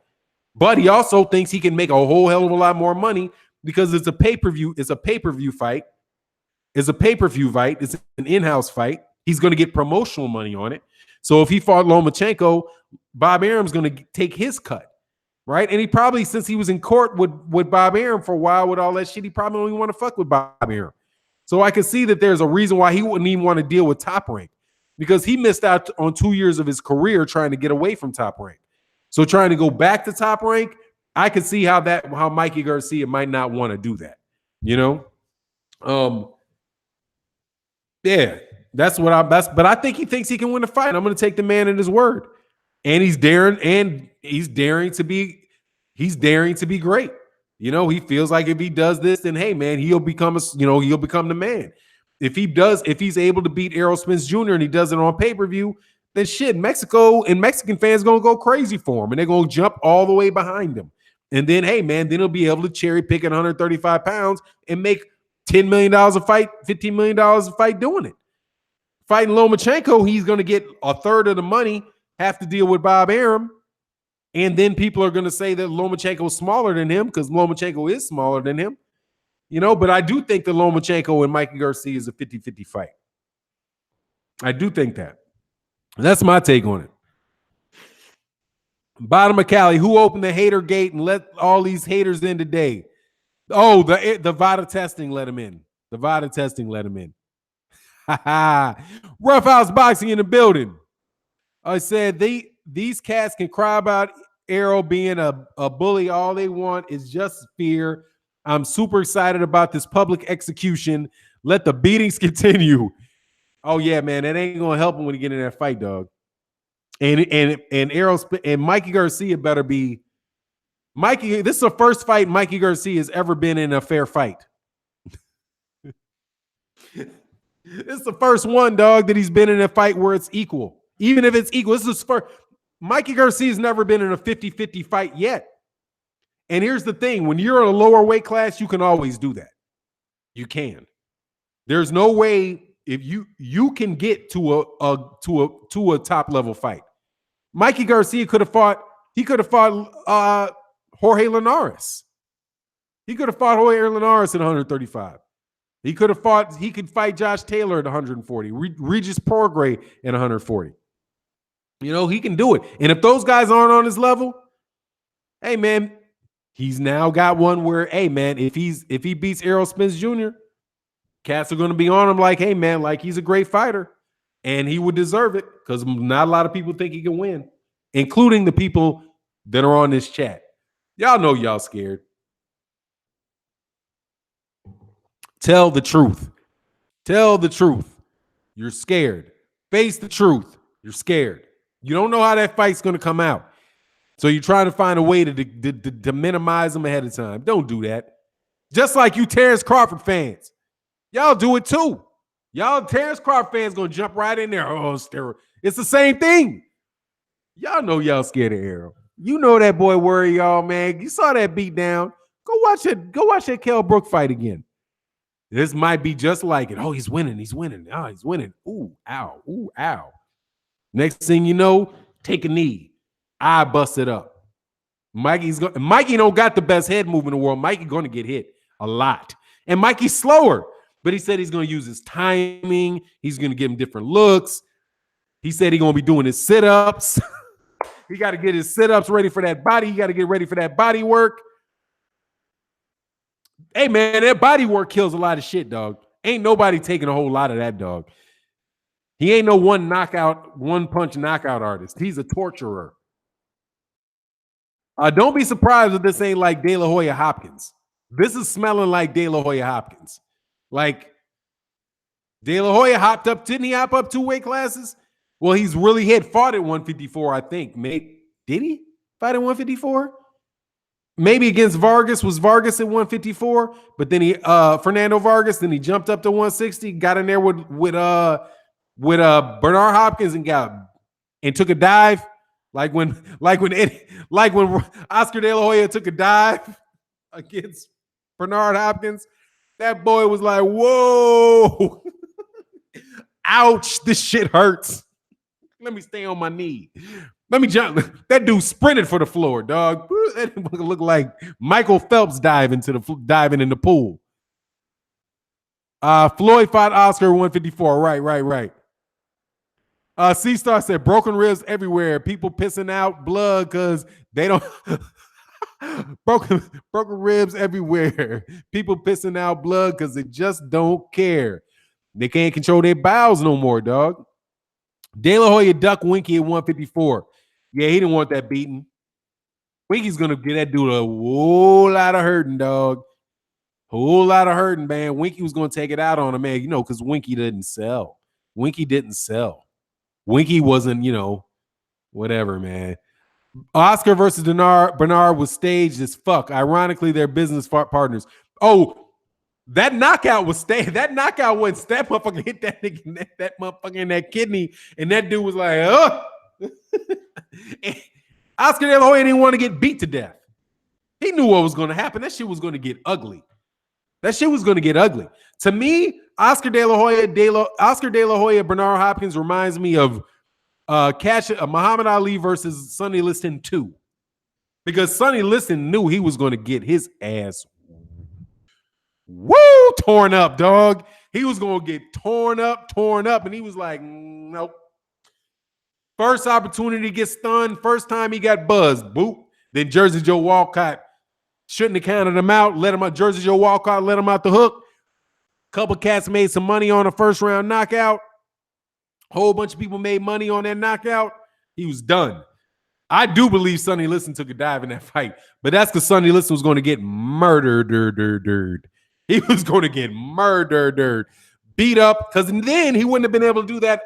But he also thinks he can make a whole hell of a lot more money because it's a pay-per-view. It's a pay-per-view fight. It's a pay-per-view fight. It's an in-house fight. He's going to get promotional money on it. So if he fought Lomachenko, Bob Arum's going to take his cut, right? And he probably, since he was in court with Bob Arum for a while with all that shit, he probably don't even want to fuck with Bob Arum. So I can see that there's a reason why he wouldn't even want to deal with Top Rank, because he missed out on 2 years of his career trying to get away from Top Rank. So trying to go back to Top Rank, I could see how Mikey Garcia might not want to do that, you know? Yeah, but I think he thinks he can win the fight. I'm going to take the man at his word. And he's daring to be great. You know, he feels like if he does this, then hey man, he'll become the man. If he's able to beat Errol Spence Jr. and he does it on pay-per-view, then shit, Mexico and Mexican fans gonna go crazy for him and they're gonna jump all the way behind him. And then, hey man, then he'll be able to cherry pick at 135 pounds and make $10 million a fight, $15 million a fight doing it. Fighting Lomachenko, he's gonna get a third of the money, have to deal with Bob Arum. And then people are gonna say that Lomachenko is smaller than him because Lomachenko is smaller than him. You know, but I do think that Lomachenko and Mikey Garcia is a 50-50 fight. I do think that. That's my take on it. Bottom of Cali, who opened the hater gate and let all these haters in today? Oh, the Vada testing let him in. The Vada testing let him in. Roughhouse Boxing in the building. I said these cats can cry about Errol being a bully. All they want is just fear. I'm super excited about this public execution. Let the beatings continue. Oh yeah, man, that ain't gonna help him when he get in that fight, dog. And Errol and Mikey Garcia better be Mikey. This is the first fight Mikey Garcia has ever been in a fair fight. This is the first one, dog, that he's been in a fight where it's equal. Even if it's equal, this is first. Mikey Garcia's never been in a 50-50 fight yet. And here's the thing: when you're in a lower weight class, you can always do that. You can. There's no way if you can get to a top level fight. Mikey Garcia could have fought. He could have fought Jorge Linares. He could have fought Jorge Linares at 135. He could have fought. He could fight Josh Taylor at 140. Regis Prograis at 140. You know, he can do it. And if those guys aren't on his level, hey man, he's now got one where, hey man, if he beats Errol Spence Jr., cats are going to be on him like, hey man, like he's a great fighter, and he would deserve it because not a lot of people think he can win, including the people that are on this chat. Y'all know y'all scared. Tell the truth. Tell the truth. You're scared. Face the truth. You're scared. You don't know how that fight's going to come out. So you're trying to find a way to minimize them ahead of time. Don't do that. Just like you Terrence Crawford fans. Y'all do it too. Y'all Terrence Crawford fans going to jump right in there. Oh, steroid. It's the same thing. Y'all know y'all scared of Errol. You know that boy worry y'all, man. You saw that beat down. Go watch it. Go watch that Kell Brook fight again. This might be just like it. Oh, he's winning. He's winning. Oh, he's winning. Ooh, ow. Ooh, ow. Next thing you know, take a knee. I bust it up. Mikey don't got the best head move in the world. Mikey going to get hit a lot. And Mikey's slower. But he said he's going to use his timing. He's going to give him different looks. He said he's going to be doing his sit-ups. He got to get his sit-ups ready for that body. He got to get ready for that body work. Hey, man, that body work kills a lot of shit, dog. Ain't nobody taking a whole lot of that, dog. He ain't no one punch knockout artist. He's a torturer. Don't be surprised if this ain't like De La Hoya Hopkins. This is smelling like De La Hoya Hopkins. Like De La Hoya hopped up, didn't he hop up 2 weight classes? Well, he's really fought at 154, I think. Did he fight at 154? Maybe against Vargas. Was Vargas at 154? But then he Fernando Vargas, then he jumped up to 160, got in there with Bernard Hopkins and took a dive. Like when Oscar De La Hoya took a dive against Bernard Hopkins. That boy was like, whoa, ouch, this shit hurts. Let me stay on my knee. Let me jump. That dude sprinted for the floor, dog. That looked like Michael Phelps diving in the pool. Floyd fought Oscar 154. Right. C-Star said broken ribs everywhere. People pissing out blood because they don't broken ribs everywhere. People pissing out blood because they just don't care. They can't control their bowels no more, dog. De La Hoya duck Winky at 154. Yeah, he didn't want that beating. Winky's gonna get that dude a whole lot of hurting, dog. Whole lot of hurting, man. Winky was gonna take it out on him, man. Because Winky didn't sell. Winky wasn't, whatever, man. Oscar versus Bernard was staged as fuck. Ironically, they're business partners. Oh, that knockout was staged. That knockout was that motherfucker hit that nigga, that motherfucker in that kidney, and that dude was like, oh. Oscar De La Hoya didn't want to get beat to death. He knew what was going to happen. That shit was going to get ugly. To me, Oscar De La Hoya, Bernard Hopkins reminds me of Muhammad Ali versus Sonny Liston 2. Because Sonny Liston knew he was going to get his ass torn up, dog. He was going to get torn up, and he was like, nope. First opportunity to get stunned. First time he got buzzed. Boop. Then Jersey Joe Walcott shouldn't have counted him out. Let him out. Jersey Joe Walcott let him out the hook. Couple cats made some money on a first round knockout. Whole bunch of people made money on that knockout. He was done. I do believe Sonny Liston took a dive in that fight, but that's because Sonny Liston was going to get murdered. He was going to get murdered, beat up, because then he wouldn't have been able to do that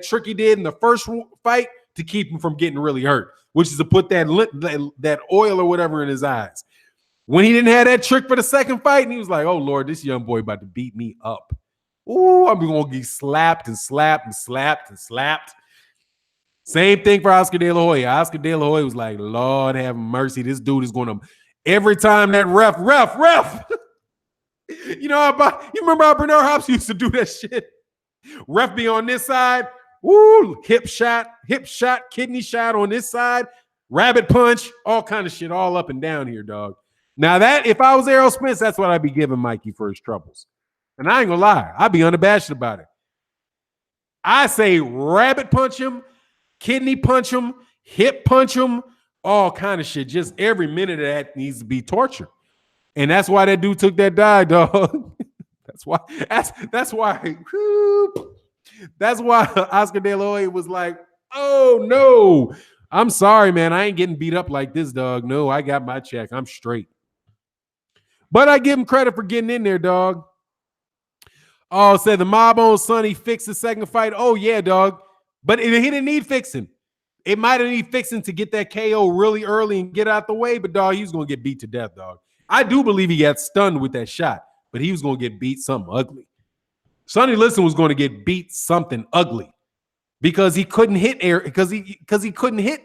trick he did in the first fight to keep him from getting really hurt, which is to put that oil or whatever in his eyes. When he didn't have that trick for the second fight, and he was like, oh, Lord, this young boy about to beat me up. Ooh, I'm going to get slapped and slapped and slapped and slapped. Same thing for Oscar De La Hoya. Oscar De La Hoya was like, Lord have mercy. This dude is going to, every time that ref. You remember how Bernard Hopkins used to do that shit? Ref be on this side, woo, hip shot, kidney shot on this side, rabbit punch, all kind of shit all up and down here, dog. Now that, if I was Errol Spence, that's what I'd be giving Mikey for his troubles. And I ain't gonna lie, I'd be unabashed about it. I say rabbit punch him, kidney punch him, hip punch him, all kind of shit. Just every minute of that needs to be torture. And that's why that dude took that dive, dog. That's why Oscar De La Hoya was like, oh no, I'm sorry, man. I ain't getting beat up like this, dog. No, I got my check. I'm straight. But I give him credit for getting in there, dog. Oh, said the mob on Sonny fixed the second fight. Oh, yeah, dog. But he didn't need fixing. It might have needed fixing to get that KO really early and get out the way, but dog, he was going to get beat to death, dog. I do believe he got stunned with that shot, but he was going to get beat something ugly. Sonny Liston was going to get beat something ugly because he couldn't hit because he couldn't hit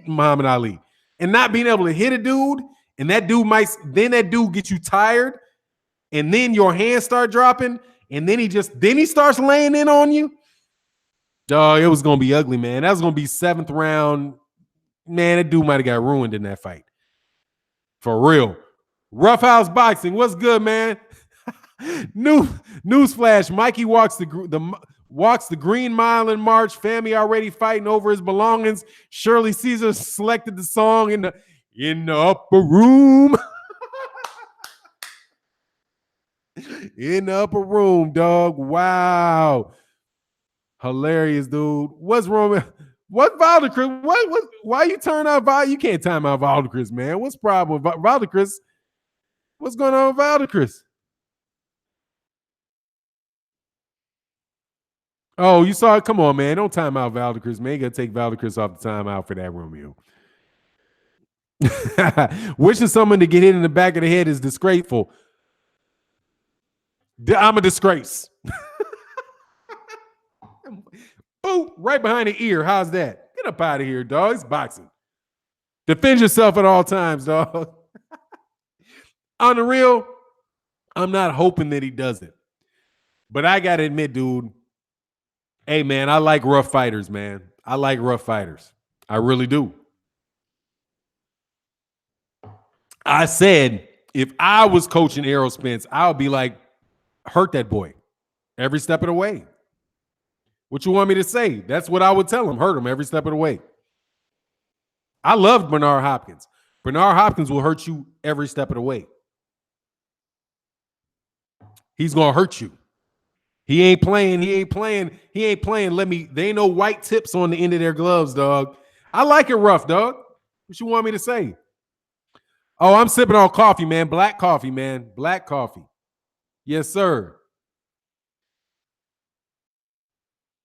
Muhammad Ali. And not being able to hit a dude, and that dude gets you tired, and then your hands start dropping, and then he starts laying in on you. Dog, it was gonna be ugly, man. That was gonna be 7th round. Man, that dude might have got ruined in that fight. For real. Roughhouse Boxing, what's good, man? Newsflash: Mikey walks the Green Mile in March. Family already fighting over his belongings. Shirley Caesar selected the song in the upper room. In the upper room, dog. Wow. Hilarious, dude. What's wrong with what Valdecris? What why you turn out Valdecris? You can't time out Valdecris, man. What's the problem with Valdecris? What's going on with Valdecris? Oh, you saw it? Come on, man. Don't time out Valdecris, man. You got to take Valdecris off the timeout for that Romeo. Wishing someone to get hit in the back of the head is disgraceful. I'm a disgrace. Boop, right behind the ear. How's that? Get up out of here, dog. It's boxing. Defend yourself at all times, dog. On the real, I'm not hoping that he does it. But I got to admit, dude, hey, man, I like rough fighters, man. I like rough fighters. I really do. I said, if I was coaching Errol Spence, I would be like, hurt that boy every step of the way. What you want me to say? That's what I would tell him. Hurt him every step of the way. I loved Bernard Hopkins. Bernard Hopkins will hurt you every step of the way. He's going to hurt you. He ain't playing. There ain't no white tips on the end of their gloves, dog. I like it rough, dog. What you want me to say? Oh, I'm sipping on coffee, man. Black coffee, man. Black coffee. Yes, sir.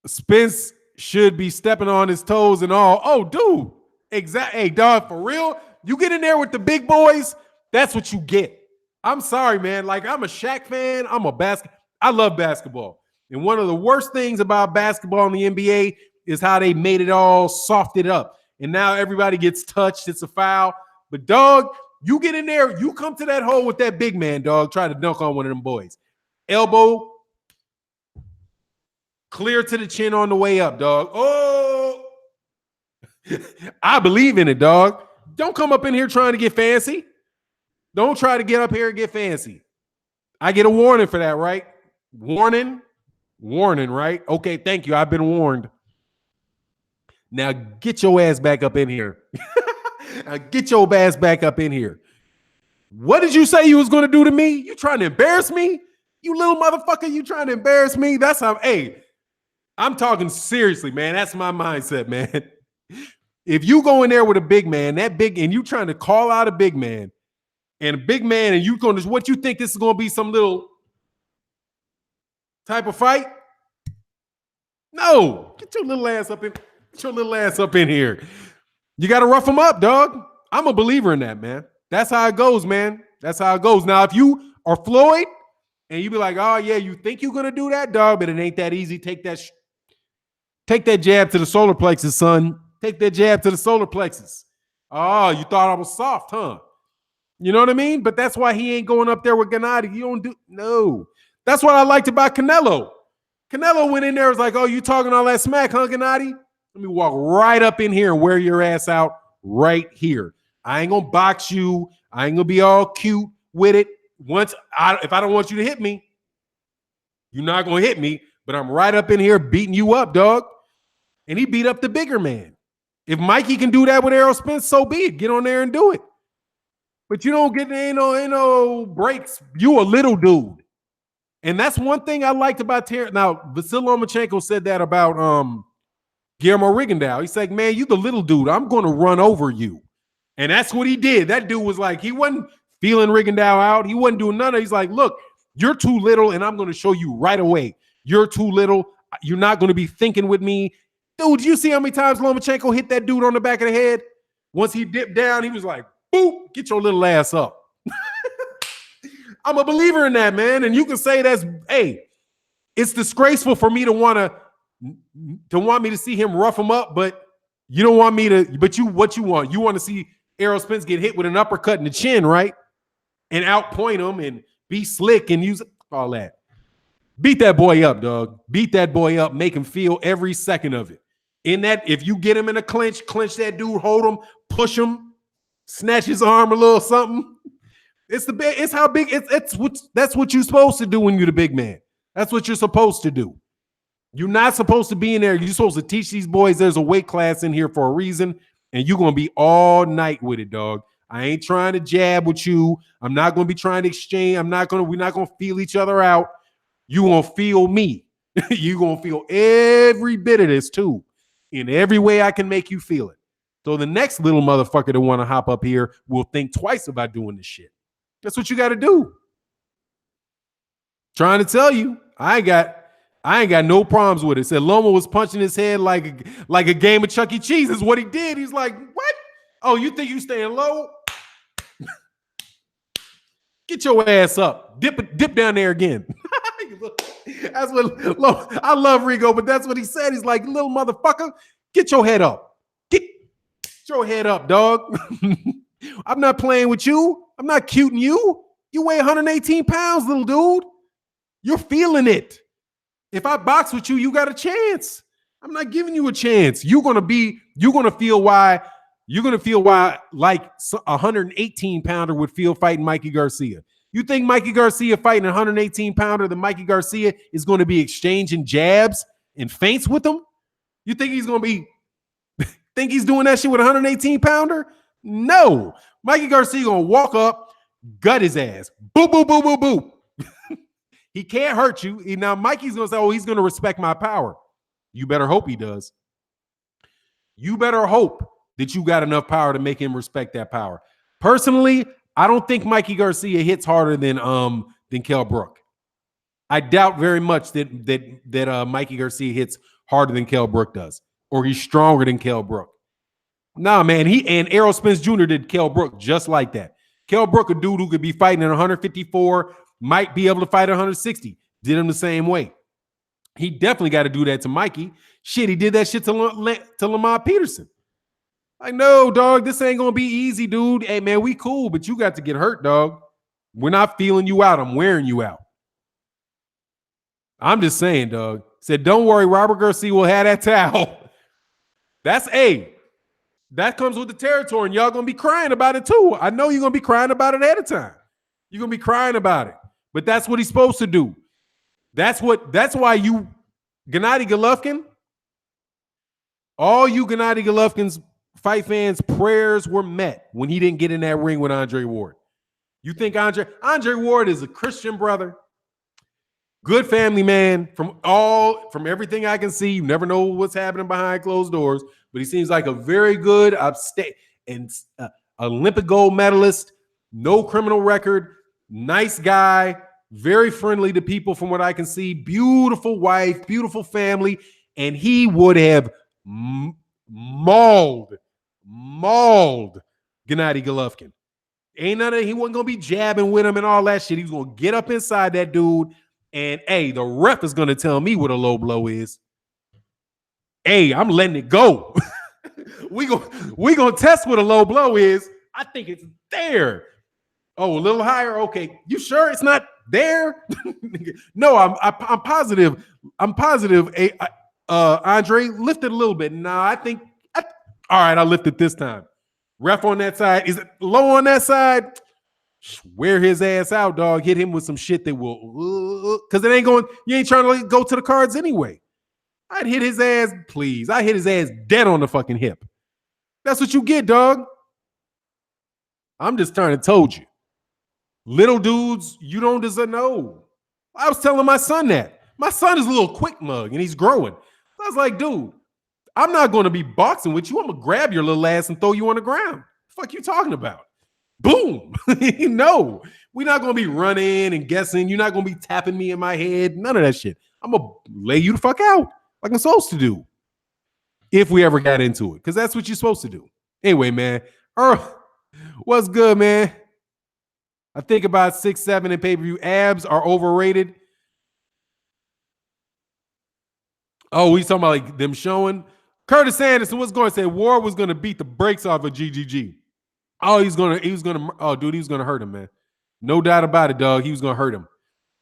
Spence should be stepping on his toes and all. Oh, dude. Exactly. Hey, dog, for real? You get in there with the big boys, that's what you get. I'm sorry, man. Like, I'm a Shaq fan. I love basketball. And one of the worst things about basketball in the NBA is how they made it all softed up. And now everybody gets touched. It's a foul. But, dog, you get in there, you come to that hole with that big man, dog, try to dunk on one of them boys. Elbow, clear to the chin on the way up, dog. Oh, I believe in it, dog. Don't come up in here trying to get fancy. Don't try to get up here and get fancy. I get a warning for that, right? Warning, right? Okay, thank you. I've been warned. Now get your ass back up in here. Get your ass back up in here. What did you say you was going to do to me? You trying to embarrass me? You little motherfucker, you trying to embarrass me? That's how, hey, I'm talking seriously, man. That's my mindset, man. If you go in there with a big man, and you trying to call out a big man, and you going to, what you think this is going to be some little type of fight? No, get your little ass up in here. You got to rough them up, dog. I'm a believer in that, man. That's how it goes, man. That's how it goes. Now, if you are Floyd and you be like, oh yeah, you think you're gonna do that, dog, but it ain't that easy. Take that jab to the solar plexus, son. Take that jab to the solar plexus. Oh, you thought I was soft, huh? You know what I mean? But that's why he ain't going up there with Gennady. You don't do no. That's what I liked about Canelo. Canelo went in there, was like, oh, you talking all that smack, huh, Gennady? Let me walk right up in here and wear your ass out right here. I ain't gonna box you. I ain't gonna be all cute with it. If I don't want you to hit me, you're not gonna hit me. But I'm right up in here beating you up, dog. And he beat up the bigger man. If Mikey can do that with Errol Spence, so be it. Get on there and do it. But you don't get ain't no breaks. You a little dude. And that's one thing I liked about Terrence. Now, Vasily Lomachenko said that about Guillermo Rigondeaux. He's like, man, you the little dude. I'm going to run over you. And that's what he did. That dude was like, he wasn't feeling Rigondeaux out. He wasn't doing none of it. He's like, look, you're too little, and I'm going to show you right away. You're too little. You're not going to be thinking with me. Dude, you see how many times Lomachenko hit that dude on the back of the head? Once he dipped down, he was like, boop, get your little ass up. I'm a believer in that, man. And you can say that's, hey, it's disgraceful for me to want me to see him rough him up, but you don't want me to, but what you want? You want to see Errol Spence get hit with an uppercut in the chin, right? And outpoint him and be slick and use all that. Beat that boy up, dog. Beat that boy up. Make him feel every second of it. In that, if you get him in a clinch that dude, hold him, push him, snatch his arm a little something. It's how big that's what you're supposed to do when you're the big man. That's what you're supposed to do. You're not supposed to be in there. You're supposed to teach these boys there's a weight class in here for a reason, and you're gonna be all night with it, dog. I ain't trying to jab with you. I'm not gonna be trying to exchange. We're not gonna feel each other out. You gonna feel me. You gonna feel every bit of this too, in every way I can make you feel it. So the next little motherfucker that want to hop up here will think twice about doing this shit. That's what you got to do. Trying to tell you, I got I ain't got no problems with it. Said Loma was punching his head like a game of Chuck E. Cheese is what he did. He's like, what? Oh, you think you staying low? Get your ass up. Dip down there again. That's what I love Rigo, but that's what he said. He's like, little motherfucker, get your head up. Get your head up, dog. I'm not playing with you. I'm not cuting you. You weigh 118 pounds, little dude. You're feeling it. If I box with you, you got a chance. I'm not giving you a chance. You're gonna feel why like a 118 pounder would feel fighting Mikey Garcia. You think Mikey Garcia fighting a 118 pounder, then Mikey Garcia is going to be exchanging jabs and feints with him? You think he's going to be think he's doing that shit with a 118 pounder? No. Mikey Garcia going to walk up, gut his ass. Boop, boop, boop, boop, boop. He can't hurt you. Now, Mikey's going to say, oh, he's going to respect my power. You better hope he does. You better hope that you got enough power to make him respect that power. Personally, I don't think Mikey Garcia hits harder than Kell Brook. I doubt very much that Mikey Garcia hits harder than Kell Brook does, or he's stronger than Kell Brook. Nah, man, Errol Spence Jr. did Kell Brook just like that. Kell Brook, a dude who could be fighting at 154, might be able to fight at 160. Did him the same way. He definitely got to do that to Mikey. Shit, he did that shit to Lamont Peterson. Like, no, dog, this ain't going to be easy, dude. Hey, man, we cool, but you got to get hurt, dog. We're not feeling you out. I'm wearing you out. I'm just saying, dog. Said, don't worry, Robert Garcia will have that towel. That comes with the territory, and y'all going to be crying about it, too. I know you're going to be crying about it ahead of time. You're going to be crying about it. But that's what he's supposed to do. That's why Gennady Golovkin, all you Gennady Golovkin's fight fans' prayers were met when he didn't get in that ring with Andre Ward. You think Andre Ward is a Christian brother, good family man, from everything I can see. You never know what's happening behind closed doors, but he seems like a very good Olympic gold medalist, no criminal record, nice guy, very friendly to people from what I can see, beautiful wife, beautiful family, and he would have mauled Gennady Golovkin. Ain't none of he wasn't gonna be jabbing with him and all that shit. He was gonna get up inside that dude, and the ref is gonna tell me what a low blow is. I'm letting it go. we gonna test what a low blow is. I think it's there. Oh, a little higher. Okay, you sure it's not there? No, I'm positive. I'm positive. Andre, lift it a little bit. Nah, I think. All right, I lift it this time. Ref on that side. Is it low on that side? Wear his ass out, dog. Hit him with some shit that will, because it ain't going. You ain't trying to go to the cards anyway. I'd hit his ass, please. I hit his ass dead on the fucking hip. That's what you get, dog. I'm just trying to told you. Little dudes, you don't deserve. No. I was telling my son that. My son is a little quick mug and he's growing. I was like, dude, I'm not going to be boxing with you. I'm going to grab your little ass and throw you on the ground. The fuck you talking about? Boom. No, we're not going to be running and guessing. You're not going to be tapping me in my head. None of that shit. I'm going to lay you the fuck out like I'm supposed to do if we ever got into it, because that's what you're supposed to do. Anyway, man. Errol, what's good, man? I think about 6-7 in pay-per-view. Abs are overrated. Oh, we talking about like them showing? Curtis Anderson was going to say Ward was going to beat the brakes off of GGG. Oh, he was going to hurt him, man. No doubt about it, dog. He was going to hurt him.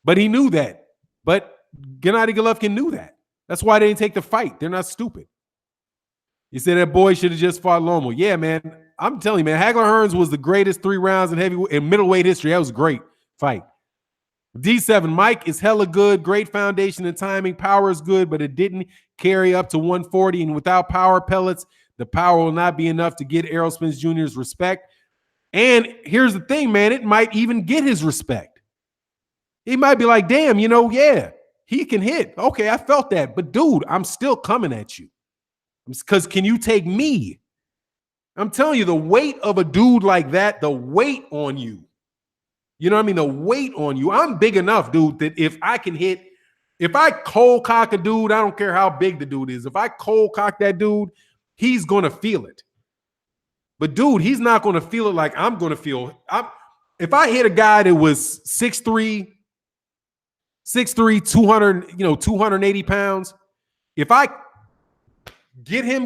But he knew that. But Gennady Golovkin knew that. That's why they didn't take the fight. They're not stupid. He said that boy should have just fought Lomo. Yeah, man. I'm telling you, man, Hagler-Hearns was the greatest 3 rounds in middleweight history. That was a great fight. D7, Mike is hella good. Great foundation and timing. Power is good, but it didn't carry up to 140. And without power pellets, the power will not be enough to get Errol Spence Jr.'s respect. And here's the thing, man. It might even get his respect. He might be like, damn, yeah, he can hit. Okay, I felt that. But, dude, I'm still coming at you. Because can you take me? I'm telling you, the weight of a dude like that, the weight on you. You know what I mean? The weight on you. I'm big enough, dude, that if I can hit If I cold cock a dude, I don't care how big the dude is. If I cold cock that dude, he's gonna feel it. But dude, he's not gonna feel it like I'm gonna feel. If I hit a guy that was 6'3", 200, 280 pounds, if I get him,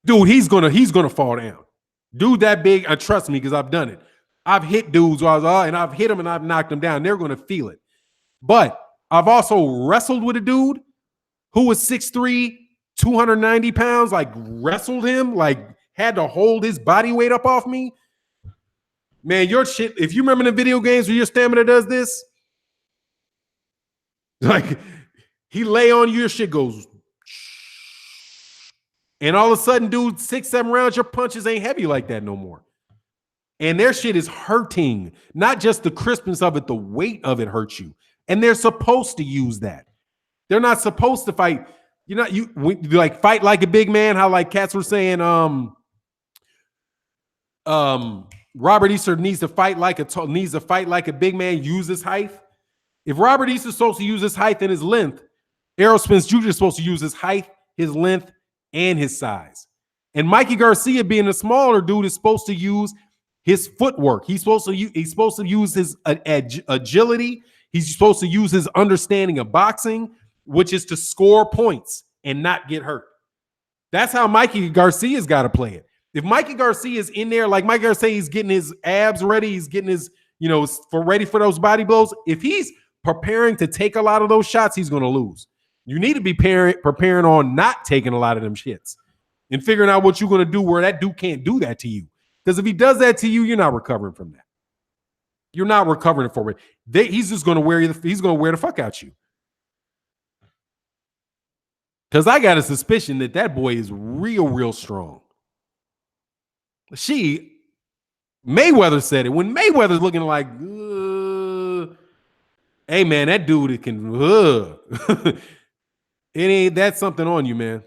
dude, he's gonna fall down. Dude that big, trust me, because I've done it. I've hit dudes and I've hit them and I've knocked them down. They're gonna feel it. But I've also wrestled with a dude who was 6'3", 290 pounds, like wrestled him, like had to hold his body weight up off me. Man, your shit, if you remember the video games where your stamina does this, like he lay on you, your shit goes, and all of a sudden, dude, 6-7 rounds, your punches ain't heavy like that no more. And their shit is hurting. Not just the crispness of it, the weight of it hurts you. And they're supposed to use that. They're not supposed to fight. You like fight like a big man. How like cats were saying, Robert Easter needs to fight like a big man. Use his height. If Robert Easter's supposed to use his height and his length, Errol Spence Jr. is supposed to use his height, his length, and his size. And Mikey Garcia, being a smaller dude, is supposed to use his footwork. He's supposed to use his agility. He's supposed to use his understanding of boxing, which is to score points and not get hurt. That's how Mikey Garcia's got to play it. If Mikey Garcia is in there, like Mikey Garcia, he's getting his abs ready, he's getting his, ready for those body blows. If he's preparing to take a lot of those shots, he's going to lose. You need to be preparing on not taking a lot of them shits and figuring out what you're going to do where that dude can't do that to you. Because if he does that to you, you're not recovering from that. You're not recovering from it. He's just going to wear the fuck out you. Because I got a suspicion that boy is real strong. Mayweather said it. When Mayweather's looking like, hey, man, that dude can, that's something on you, man.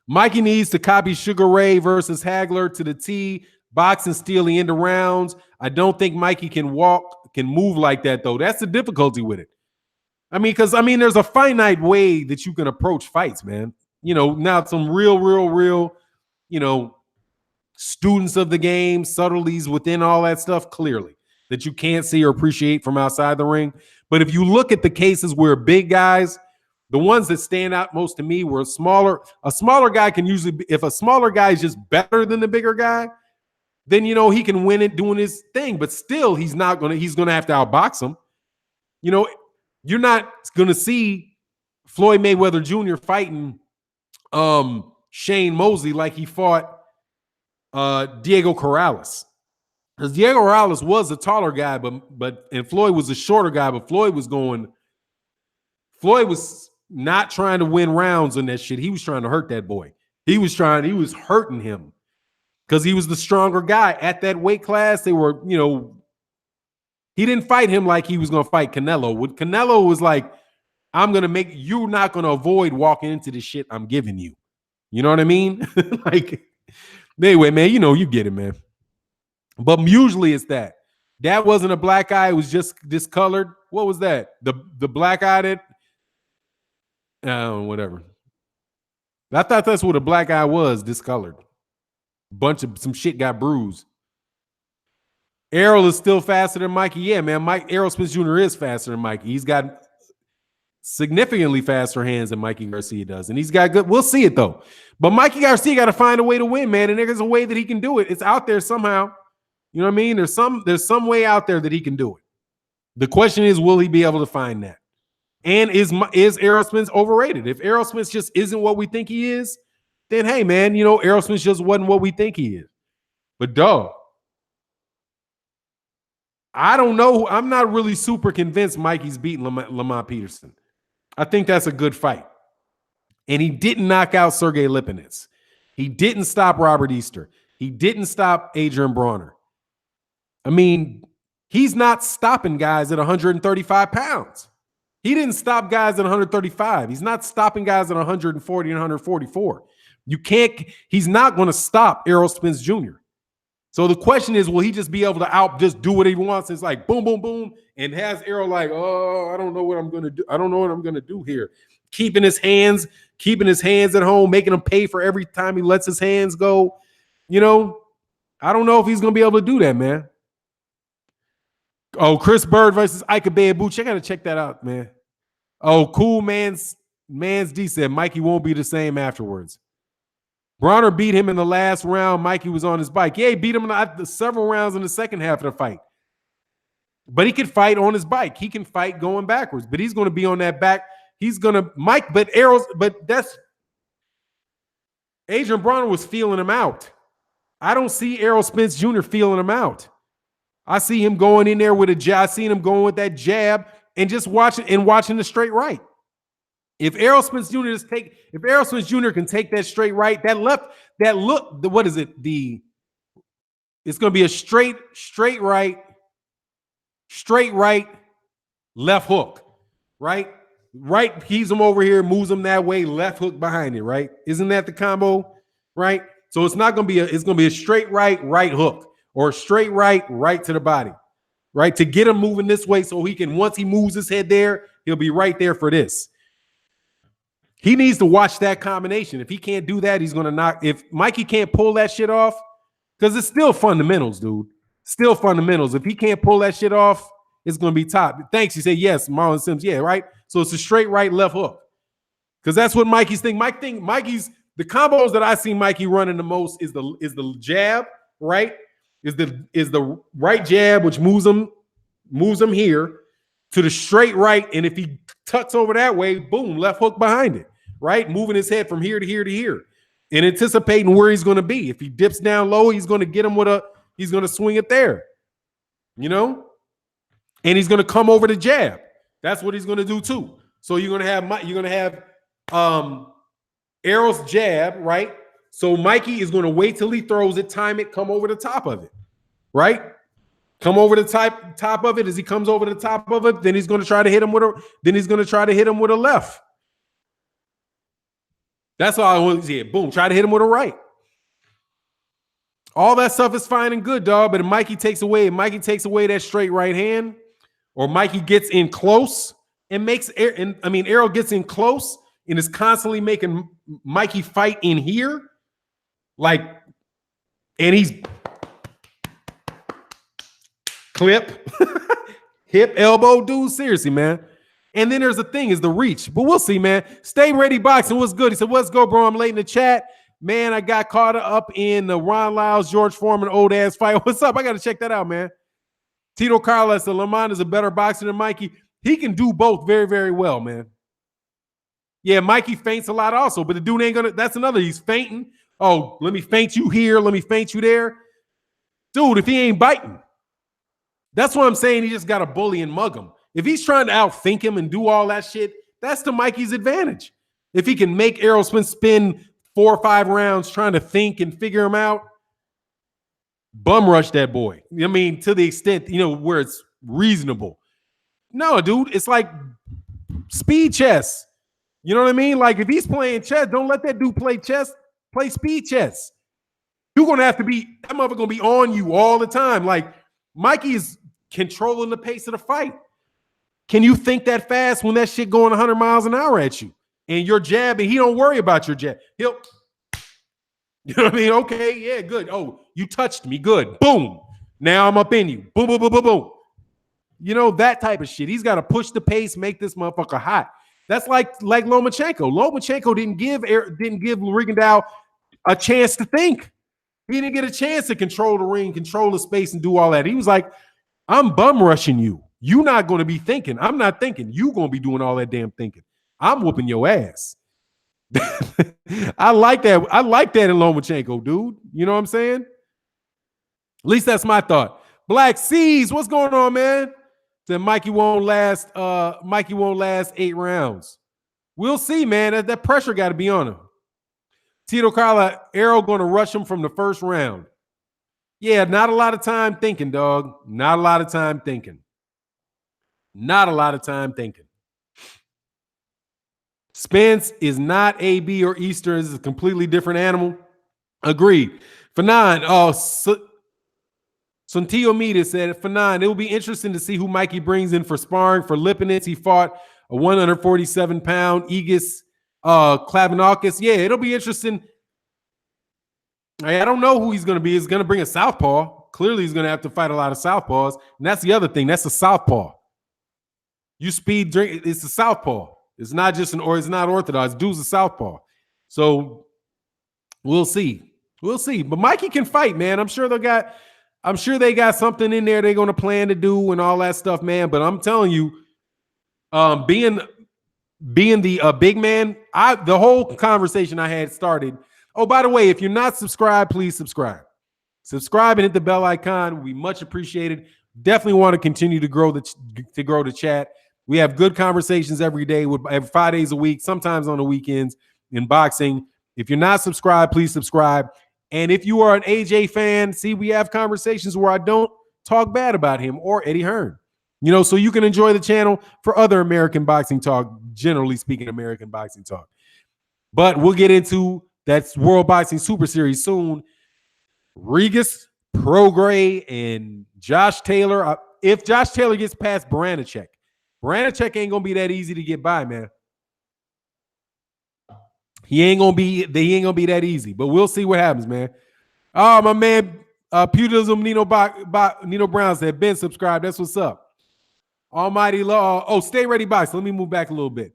Mikey needs to copy Sugar Ray versus Hagler to the T. Box and steal the end of rounds. I don't think Mikey can move like that, though. That's the difficulty with it. Because there's a finite way that you can approach fights, man. Now some real, students of the game, subtleties within all that stuff, clearly, that you can't see or appreciate from outside the ring. But if you look at the cases where big guys, the ones that stand out most to me were a smaller guy can usually, if a smaller guy is just better than the bigger guy, then, he can win it doing his thing. But still, he's going to have to outbox him. You're not going to see Floyd Mayweather Jr. fighting Shane Mosley like he fought Diego Corrales. Because Diego Corrales was a taller guy, and Floyd was a shorter guy, but Floyd was not trying to win rounds on that shit. He was trying to hurt that boy. He was hurting him because he was the stronger guy at that weight class. They were, he didn't fight him like he was going to fight Canelo. With Canelo was like, you're not going to avoid walking into the shit I'm giving you. You know what I mean? Like, anyway, man, you get it, man. But usually it's that. That wasn't a black eye. It was just discolored. What was that? The black eye whatever. I thought that's what a black eye was, discolored. Some shit got bruised. Errol is still faster than Mikey. Yeah, man. Errol Spence Jr. is faster than Mikey. He's got significantly faster hands than Mikey Garcia does. And he's got good. We'll see it, though. But Mikey Garcia got to find a way to win, man. And there's a way that he can do it. It's out there somehow. You know what I mean? There's some way out there that he can do it. The question is, will he be able to find that? And is Errol Spence overrated? If Errol Spence just isn't what we think he is, then hey, man, Errol Spence just wasn't what we think he is. But dog, I don't know. I'm not really super convinced Mikey's beating Lamont Peterson. I think that's a good fight. And he didn't knock out Sergey Lipinets. He didn't stop Robert Easter. He didn't stop Adrian Brawner. He's not stopping guys at 135 pounds. He didn't stop guys at 135. He's not stopping guys at 140 and 144. He's not going to stop Errol Spence Jr. So the question is, will he just be able to just do what he wants? It's like boom, boom, boom, and has Errol like, oh, I don't know what I'm gonna do. I don't know what I'm gonna do here. Keeping his hands at home, making him pay for every time he lets his hands go. You know, I don't know if he's gonna be able to do that, man. Oh, Chris Bird versus Ike Booch. I gotta check that out, man. Oh, cool man's D said Mikey won't be the same afterwards. Bronner beat him in the last round. Mikey was on his bike. Yeah, he beat him in several rounds in the second half of the fight. But he can fight on his bike. He can fight going backwards. But he's going to be on that back. He's going to that's Adrian Bronner was feeling him out. I don't see Errol Spence Jr. feeling him out. I see him going in there with a jab. I seen him going with that jab and just watching the straight right. If Errol Spence Jr. can take that straight right, what is it? It's going to be a straight right, left hook, right? Right keys him over here, moves him that way, left hook behind it, right? Isn't that the combo, right? So it's not going to be it's going to be a straight right hook, or a straight right to the body, right? To get him moving this way so he can, once he moves his head there, he'll be right there for this. He needs to watch that combination. If he can't do that, he's going to knock. If Mikey can't pull that shit off, because it's still fundamentals, dude. Still fundamentals. If he can't pull that shit off, it's going to be top. Thanks. He said, yes, Marlon Sims. Yeah, right? So it's a straight right, left hook. Because that's what Mikey's thing. Mikey's, the combos that I see Mikey running the most is the jab, right? Is the right jab, which moves him here to the straight right. And if he tucks over that way, boom, left hook behind it, right? Moving his head from here to here to here and anticipating where he's going to be. If he dips down low, he's going to get him he's going to swing it there, you know? And he's going to come over the jab. That's what he's going to do too. So you're going to have Errol's jab, right? So Mikey is going to wait till he throws it, time it, come over the top of it, right? Come over the top of it. As he comes over the top of it, then he's going to try to hit him with a left. That's all I want to see. Boom, try to hit him with a right. All that stuff is fine and good, dog. But if Mikey takes away that straight right hand, or Mikey gets in close and Errol gets in close and is constantly making Mikey fight in here, and he's clip, hip, elbow, dude. Seriously, man. And then there's the thing is the reach, but we'll see, man. Stay ready, boxing. What's good? He said, "What's go, bro? I'm late in the chat, man. I got caught up in the Ron Lyles, George Foreman old ass fight. What's up? I got to check that out, man." Tito Carlos said, "Lamont is a better boxer than Mikey. He can do both very, very well, man." Yeah, Mikey feints a lot also, but the dude ain't gonna. That's another. He's feinting. Oh, let me feint you here. Let me feint you there, dude. If he ain't biting. That's what I'm saying. He just got to bully and mug him. If he's trying to outthink him and do all that shit, that's to Mikey's advantage. If he can make Errol Spence spin 4 or 5 rounds trying to think and figure him out, bum rush that boy. I mean, to the extent, where it's reasonable. No, dude, it's like speed chess. You know what I mean? Like if he's playing chess, don't let that dude play chess. Play speed chess. You're going to have to that motherfucker going to be on you all the time. Like Mikey is controlling the pace of the fight. Can you think that fast when that shit going 100 miles an hour at you? And you're jabbing, he don't worry about your jab. You know what I mean? Okay, yeah, good. Oh, you touched me, good. Boom. Now I'm up in you. Boom, boom, boom, boom, boom. That type of shit. He's got to push the pace, make this motherfucker hot. That's like Lomachenko. Lomachenko didn't give Rigondeaux a chance to think. He didn't get a chance to control the ring, control the space, and do all that. He was like, I'm bum rushing you. You're not going to be thinking. I'm not thinking. You're going to be doing all that damn thinking. I'm whooping your ass. I like that. I like that in Lomachenko, dude. You know what I'm saying? At least that's my thought. Black Seas, what's going on, man? Said Mikey won't last 8 rounds. We'll see, man. That pressure got to be on him. Tito Carla, Errol going to rush him from the first round. Yeah, not a lot of time thinking, dog. Not a lot of time thinking. Not a lot of time thinking. Spence is not AB or Eastern. It's a completely different animal. Agreed. Fannon, Suntio Mita said, Fannon, it will be interesting to see who Mikey brings in for sparring. For Lipinets, he fought a 147-pound Aegis Klavanakis. Yeah, it'll be interesting. I don't know who he's going to be. He's going to bring a southpaw. Clearly, he's going to have to fight a lot of southpaws. And that's the other thing. That's a southpaw. You speed drink. It's a southpaw. It's not just it's not orthodox. Dude's a southpaw. So we'll see. We'll see. But Mikey can fight, man. I'm sure they got something in there they're going to plan to do and all that stuff, man. But I'm telling you, being the big man, the whole conversation I had started. Oh, by the way, if you're not subscribed, please subscribe. Subscribe and hit the bell icon. We much appreciated. Definitely want to continue to grow the chat. We have good conversations every day, every 5 days a week, sometimes on the weekends in boxing. If you're not subscribed, please subscribe. And if you are an AJ fan, see, we have conversations where I don't talk bad about him or Eddie Hearn. You know, so you can enjoy the channel for other American boxing talk, generally speaking, American boxing talk. But we'll get into that World Boxing Super Series soon. Regis, Prograis, and Josh Taylor. If Josh Taylor gets past Baranachek ain't gonna be that easy to get by, man. He ain't gonna be that easy. But we'll see what happens, man. Oh, my man, Putism Nino Brown said, Ben, subscribe. That's what's up. Almighty Law. Oh, stay ready, box. Let me move back a little bit.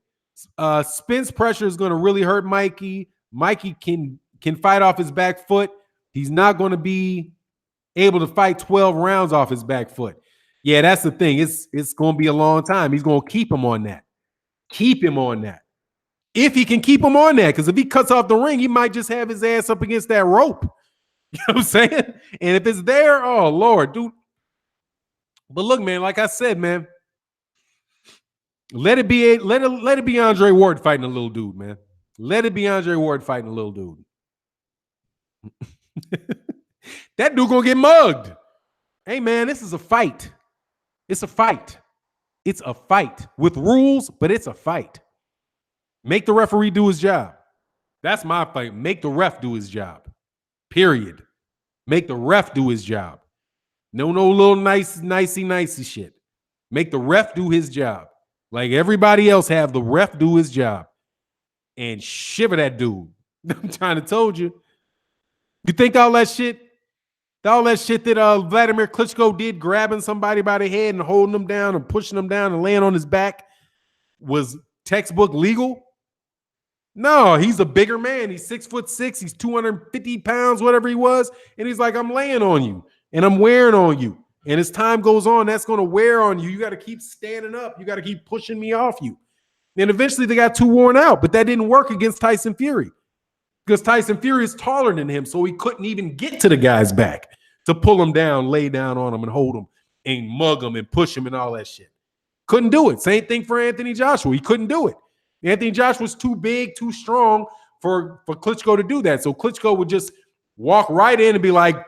Spence pressure is going to really hurt Mikey. Mikey can fight off his back foot. He's not going to be able to fight 12 rounds off his back foot. Yeah, that's the thing. It's going to be a long time. He's going to keep him on that. Keep him on that. If he can keep him on that, because if he cuts off the ring, he might just have his ass up against that rope. You know what I'm saying? And if it's there, oh, Lord, dude. But look, man, like I said, man, let it be Andre Ward fighting a little dude, man. Let it be Andre Ward fighting a little dude. That dude gonna get mugged. Hey, man, this is a fight. It's a fight. It's a fight with rules, but it's a fight. Make the referee do his job. That's my fight. Make the ref do his job. Period. Make the ref do his job. No little nicey shit. Make the ref do his job. Like everybody else have the ref do his job. And shiver that dude. I'm trying to told you. You think all that shit that Vladimir Klitschko did, grabbing somebody by the head and holding them down and pushing them down and laying on his back, was textbook legal? No, he's a bigger man. He's 6'6". He's 250 pounds, whatever he was. And he's like, I'm laying on you and I'm wearing on you. And as time goes on, that's going to wear on you. You got to keep standing up. You got to keep pushing me off you. And eventually they got too worn out, but that didn't work against Tyson Fury because Tyson Fury is taller than him. So he couldn't even get to the guy's back to pull him down, lay down on him and hold him and mug him and push him and all that shit. Couldn't do it. Same thing for Anthony Joshua. He couldn't do it. Anthony Joshua was too big, too strong for Klitschko to do that. So Klitschko would just walk right in and be like,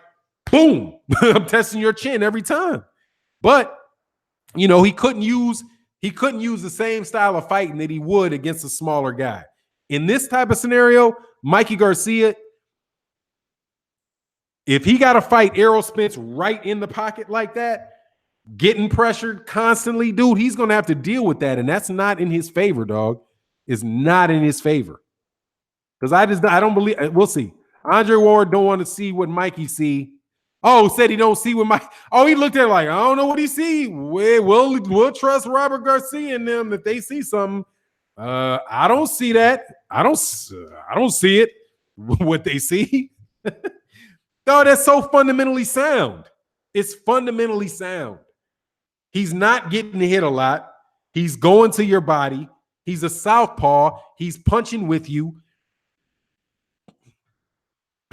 boom, I'm testing your chin every time. But, you know, he couldn't use the same style of fighting that he would against a smaller guy. In this type of scenario, Mikey Garcia, if he got to fight Errol Spence right in the pocket like that, getting pressured constantly, dude, he's going to have to deal with that. And that's not in his favor, dog. It's not in his favor. Because I don't believe, we'll see. Andre Ward don't want to see what Mikey see. Oh, said he don't see what Mike. Oh, he looked at it like, I don't know what he see. We'll trust Robert Garcia and them that they see something. I don't see that. I don't see it. What they see. No, that's so fundamentally sound. It's fundamentally sound. He's not getting hit a lot. He's going to your body. He's a southpaw. He's punching with you.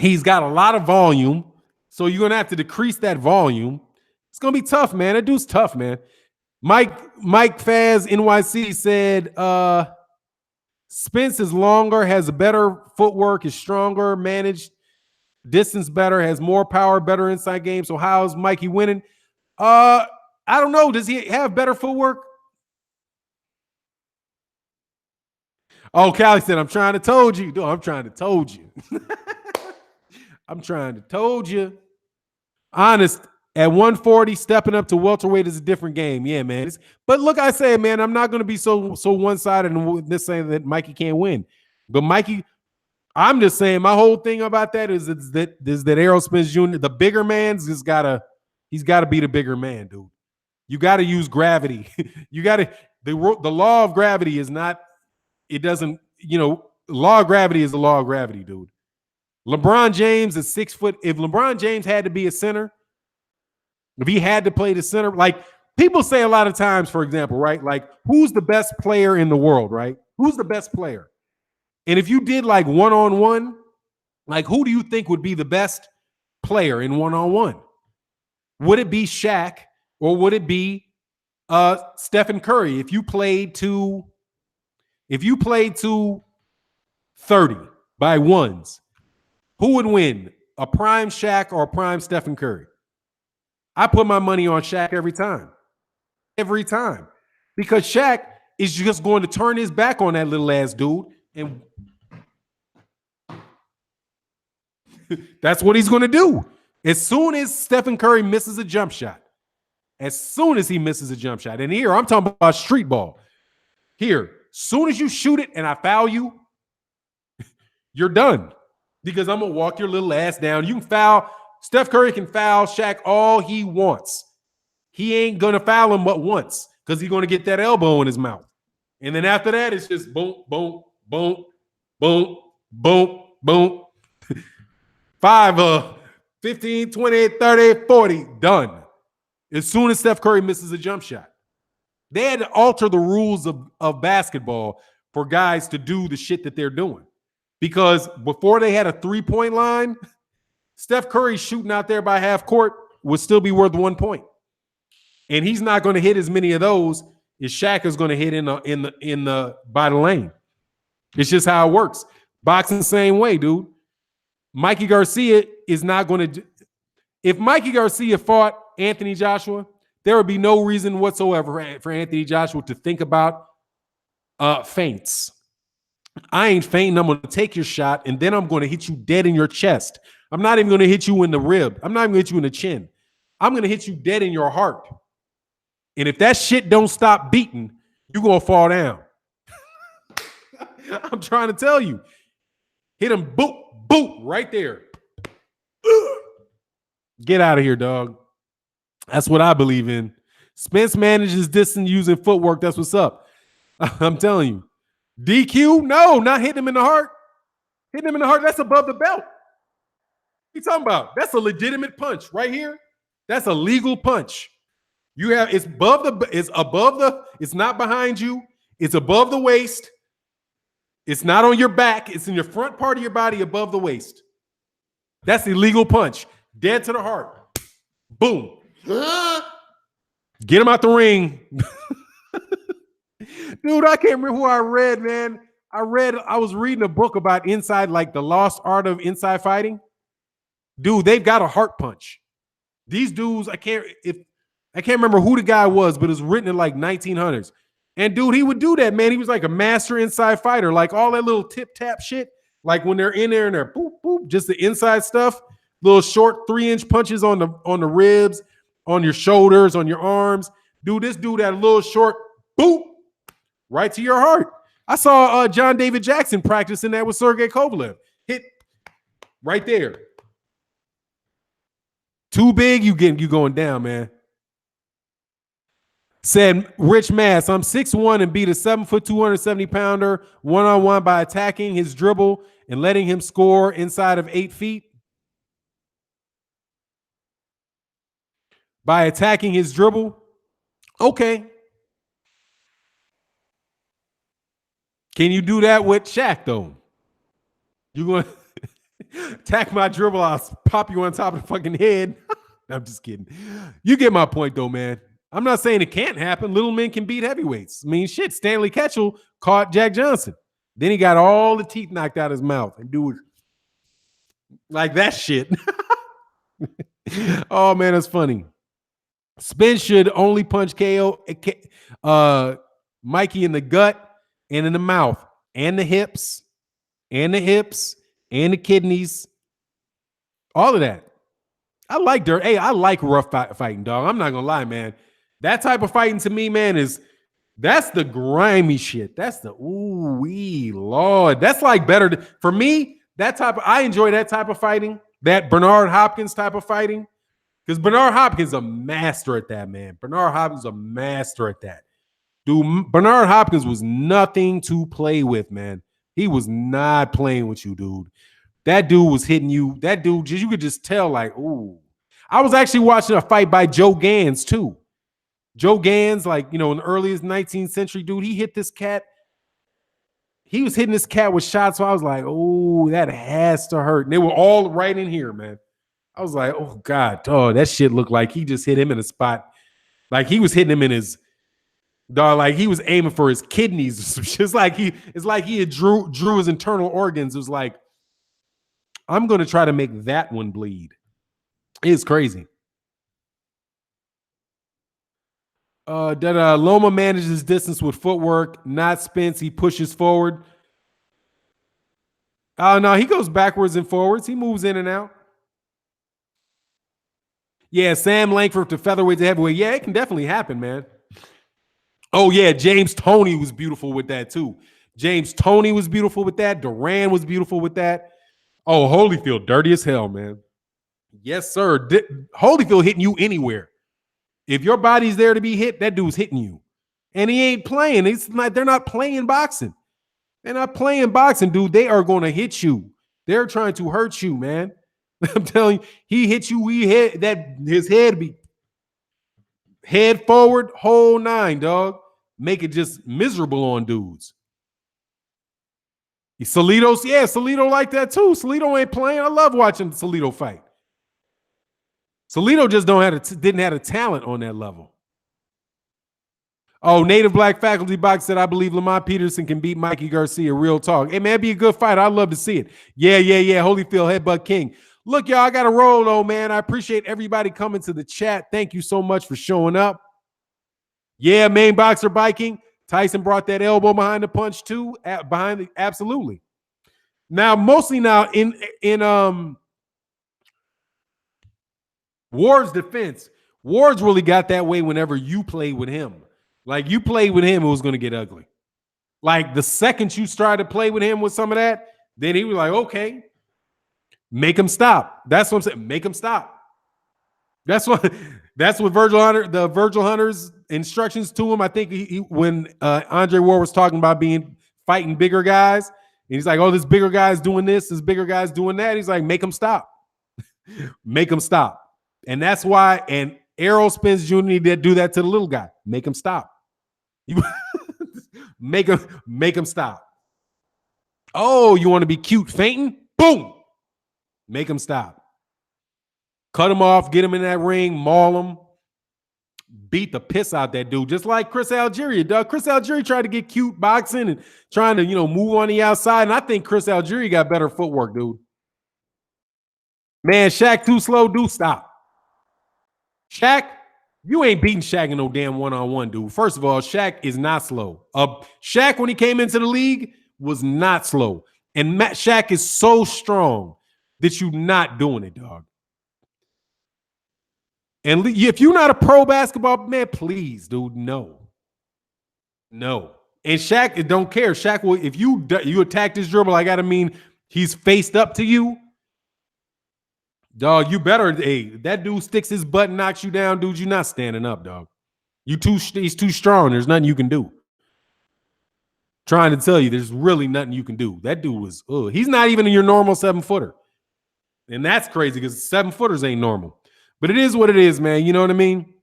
He's got a lot of volume. So you're going to have to decrease that volume. It's going to be tough, man. That dude's tough, man. Mike Faz NYC said Spence is longer, has a better footwork, is stronger, managed distance better, has more power, better inside game. So how's Mikey winning? I don't know. Does he have better footwork? Oh, Callie said, I'm trying to told you. Dude, I'm trying to told you. I'm trying to told you. Honest. At 140, stepping up to welterweight is a different game. Yeah, man. But look, I say, man, I'm not going to be so one-sided and this saying that Mikey can't win. But Mikey, I'm just saying my whole thing about that is that Errol Spence Jr., the bigger man's he's got to be the bigger man, dude. You got to use gravity. You got to the law of gravity is not. It doesn't. Law of gravity is the law of gravity, dude. LeBron James is 6 foot. If LeBron James had to be a center, if he had to play the center, like people say a lot of times, for example, right? Like, who's the best player in the world, right? Who's the best player? And if you did like one-on-one, like who do you think would be the best player in one-on-one? Would it be Shaq or would it be Stephen Curry? If you played to 30 by ones, who would win? A prime Shaq or a prime Stephen Curry? I put my money on Shaq every time. Every time. Because Shaq is just going to turn his back on that little ass dude. And that's what he's going to do. As soon as Stephen Curry misses a jump shot, and here I'm talking about street ball. Here, soon as you shoot it and I foul you, you're done. Because I'm going to walk your little ass down. You can foul. Steph Curry can foul Shaq all he wants. He ain't going to foul him but once because he's going to get that elbow in his mouth. And then after that, it's just boom, boom, boom, boom, boom, boom. 5, 15, 20, 30, 40, done. As soon as Steph Curry misses a jump shot. They had to alter the rules of basketball for guys to do the shit that they're doing. Because before they had a three-point line, Steph Curry shooting out there by half court would still be worth 1 point. And he's not going to hit as many of those as Shaq is going to hit in the by the lane. It's just how it works. Boxing the same way, dude. Mikey Garcia is not going to. If Mikey Garcia fought Anthony Joshua, there would be no reason whatsoever for Anthony Joshua to think about feints. I ain't fainting. I'm going to take your shot, and then I'm going to hit you dead in your chest. I'm not even going to hit you in the rib. I'm not even going to hit you in the chin. I'm going to hit you dead in your heart. And if that shit don't stop beating, you're going to fall down. I'm trying to tell you. Hit him, boop, boop, right there. Get out of here, dog. That's what I believe in. Spence manages distance using footwork. That's what's up. I'm telling you. DQ? No, not hitting him in the heart. Hitting him in the heart, that's above the belt. What you talking about? That's a legitimate punch right here. That's a legal punch. It's not behind you. It's above the waist. It's not on your back. It's in your front part of your body above the waist. That's illegal punch. Dead to the heart. Boom. Get him out the ring. Dude, I can't remember who I read, man. I was reading a book about inside, like the lost art of inside fighting. Dude, they've got a heart punch. These dudes, I can't remember who the guy was, but it was written in like 1900s. And dude, he would do that, man. He was like a master inside fighter, like all that little tip tap shit. Like when they're in there and they're boop, boop, just the inside stuff, little short 3-inch punches on the ribs, on your shoulders, on your arms. Dude, this dude had a little short boop right to your heart. I saw John David Jackson practicing that with Sergey Kovalev. Hit right there. Too big, you going down, man. Said Rich Mass, I'm 6'1" and beat a 7', 270 pounder one-on-one by attacking his dribble and letting him score inside of 8 feet. By attacking his dribble. Okay. Can you do that with Shaq, though? You going to attack my dribble, I'll pop you on top of the fucking head. I'm just kidding. You get my point, though, man. I'm not saying it can't happen. Little men can beat heavyweights. I mean, shit, Stanley Ketchel caught Jack Johnson. Then he got all the teeth knocked out of his mouth and do it like that shit. Oh, man, that's funny. Spence should only punch KO Mikey in the gut and in the mouth and the hips and the kidneys. All of that. I like dirt. Hey, I like rough fighting, dog. I'm not gonna lie, man. That type of fighting to me, man, that's the grimy shit. That's the ooh wee lord. That's like better for me. I enjoy that type of fighting. That Bernard Hopkins type of fighting. Because Bernard Hopkins is a master at that, man. Bernard Hopkins is a master at that. Dude, Bernard Hopkins was nothing to play with, man. He was not playing with you, dude. That dude was hitting you. That dude, you could just tell, like, ooh. I was actually watching a fight by Joe Gans, too. Joe Gans, like, in the earliest 19th century, dude, he hit this cat. He was hitting this cat with shots. So I was like, oh, that has to hurt. And they were all right in here, man. I was like, oh, God, that shit looked like he just hit him in a spot. Like he was hitting him in his dog, like he was aiming for his kidneys. It's like he had drew his internal organs. It was like, I'm gonna try to make that one bleed. It's crazy. That Loma manages distance with footwork, not Spence. He pushes forward. No, he goes backwards and forwards. He moves in and out. Yeah, Sam Langford to featherweight to heavyweight. Yeah, it can definitely happen, man. Oh, yeah, James Toney was beautiful with that, too. James Toney was beautiful with that. Duran was beautiful with that. Oh, Holyfield, dirty as hell, man. Yes, sir. Holyfield hitting you anywhere. If your body's there to be hit, that dude's hitting you. And he ain't playing. They're not playing boxing. They're not playing boxing, dude. They are going to hit you. They're trying to hurt you, man. I'm telling you, he hit you. His head be head forward, whole nine, dog. Make it just miserable on dudes. Salido like that too. Salido ain't playing. I love watching Salido fight. Salido just didn't have a talent on that level. Oh, Native Black Faculty Box said, I believe Lamont Peterson can beat Mikey Garcia. Real talk. Hey, man, it'd be a good fight. I'd love to see it. Yeah. Holyfield, Headbutt King. Look, y'all, I got to roll, though, man. I appreciate everybody coming to the chat. Thank you so much for showing up. Yeah, main boxer biking. Tyson brought that elbow behind the punch, too. Absolutely. Now, mostly now in Ward's defense, Ward's really got that way whenever you play with him. Like you played with him, it was going to get ugly. Like the second you started to play with him with some of that, then he was like, okay, make him stop. That's what I'm saying. Make him stop. That's what the Virgil Hunter's instructions to him. I think when Andre Ward was talking about fighting bigger guys, and he's like, oh, this bigger guy's doing this bigger guy's doing that. He's like, make him stop. Make him stop. And that's why, and Errol Spence Jr. need to do that to the little guy. Make him stop. Make him stop. Oh, you want to be cute fainting? Boom. Make him stop. Cut him off, get him in that ring, maul him, beat the piss out that dude, just like Chris Algieri. Chris Algieri tried to get cute boxing and trying to, move on the outside. And I think Chris Algieri got better footwork, dude. Man, Shaq too slow, dude. Stop. Shaq, you ain't beating Shaq in no damn one-on-one, dude. First of all, Shaq is not slow. Shaq, when he came into the league, was not slow. And Shaq is so strong that you're not doing it, dog. And if you're not a pro basketball man, please, dude, no. And Shaq don't care. Shaq will, if you attack this dribble, I gotta mean he's faced up to you. Dog, you better. Hey, that dude sticks his butt and knocks you down, dude. You're not standing up, dog. He's too strong. There's nothing you can do. Trying to tell you, there's really nothing you can do. That dude was. He's not even in your normal 7-footer, and that's crazy because 7-footers ain't normal. But it is what it is, man. You know what I mean?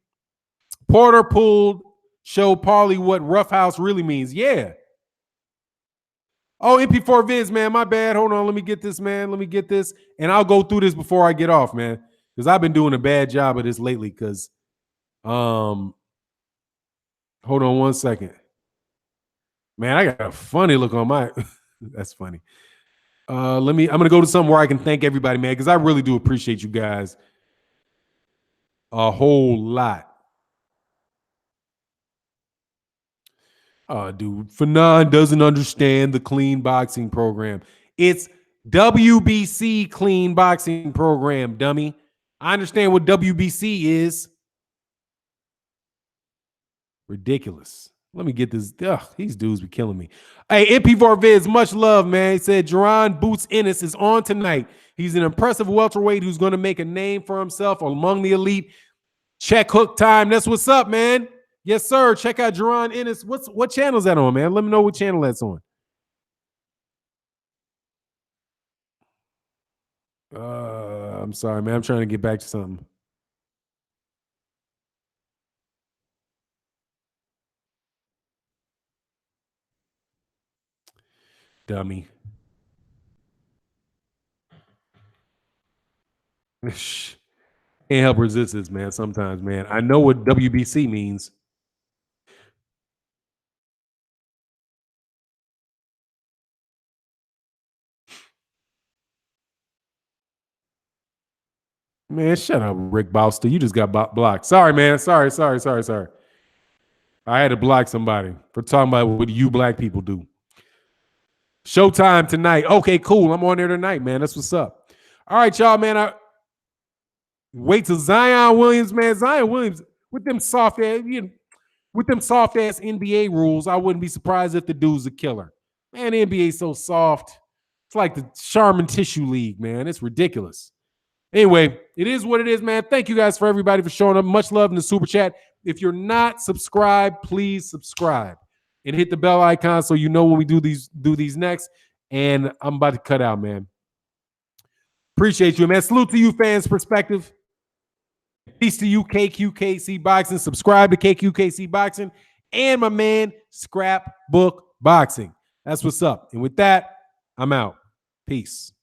Porter pulled, showed Paulie what roughhouse really means. Yeah. Oh, MP4 Viz, man, my bad. Hold on, let me get this, man. Let me get this, and I'll go through this before I get off, man, because I've been doing a bad job of this lately. Because, hold on one second, man. I got a funny look on my. That's funny. I'm gonna go to something where I can thank everybody, man, because I really do appreciate you guys a whole lot. Dude, Fannon doesn't understand the clean boxing program. It's WBC clean boxing program, dummy. I understand what WBC is. Ridiculous. Let me get this. Ugh, these dudes be killing me. Hey, MP Viz, much love, man. He said Jerron Boots Ennis is on tonight. He's an impressive welterweight who's going to make a name for himself among the elite. Check hook time. That's what's up, man. Yes, sir. Check out Jerron Ennis. What channel is that on, man? Let me know what channel that's on. I'm sorry, man. I'm trying to get back to something. Dummy. Can't help resist this, man. Sometimes, man. I know what WBC means. Man, shut up, Rick Bowster. You just got blocked. Sorry, man. Sorry. I had to block somebody for talking about what you black people do. Showtime tonight. Okay, cool. I'm on there tonight, man. That's what's up. All right, y'all, man. I wait till Zion Williams, man. Zion Williams with them soft ass, NBA rules. I wouldn't be surprised if the dude's a killer. Man, the NBA is so soft. It's like the Charmin Tissue League, man. It's ridiculous. Anyway, it is what it is, man. Thank you guys for everybody for showing up. Much love in the super chat. If you're not subscribed, please subscribe and hit the bell icon so you know when we do these next. And I'm about to cut out, man. Appreciate you, man. Salute to you, fans' perspective. Peace to you, KQKC Boxing. Subscribe to KQKC Boxing and my man, Scrapbook Boxing. That's what's up. And with that, I'm out. Peace.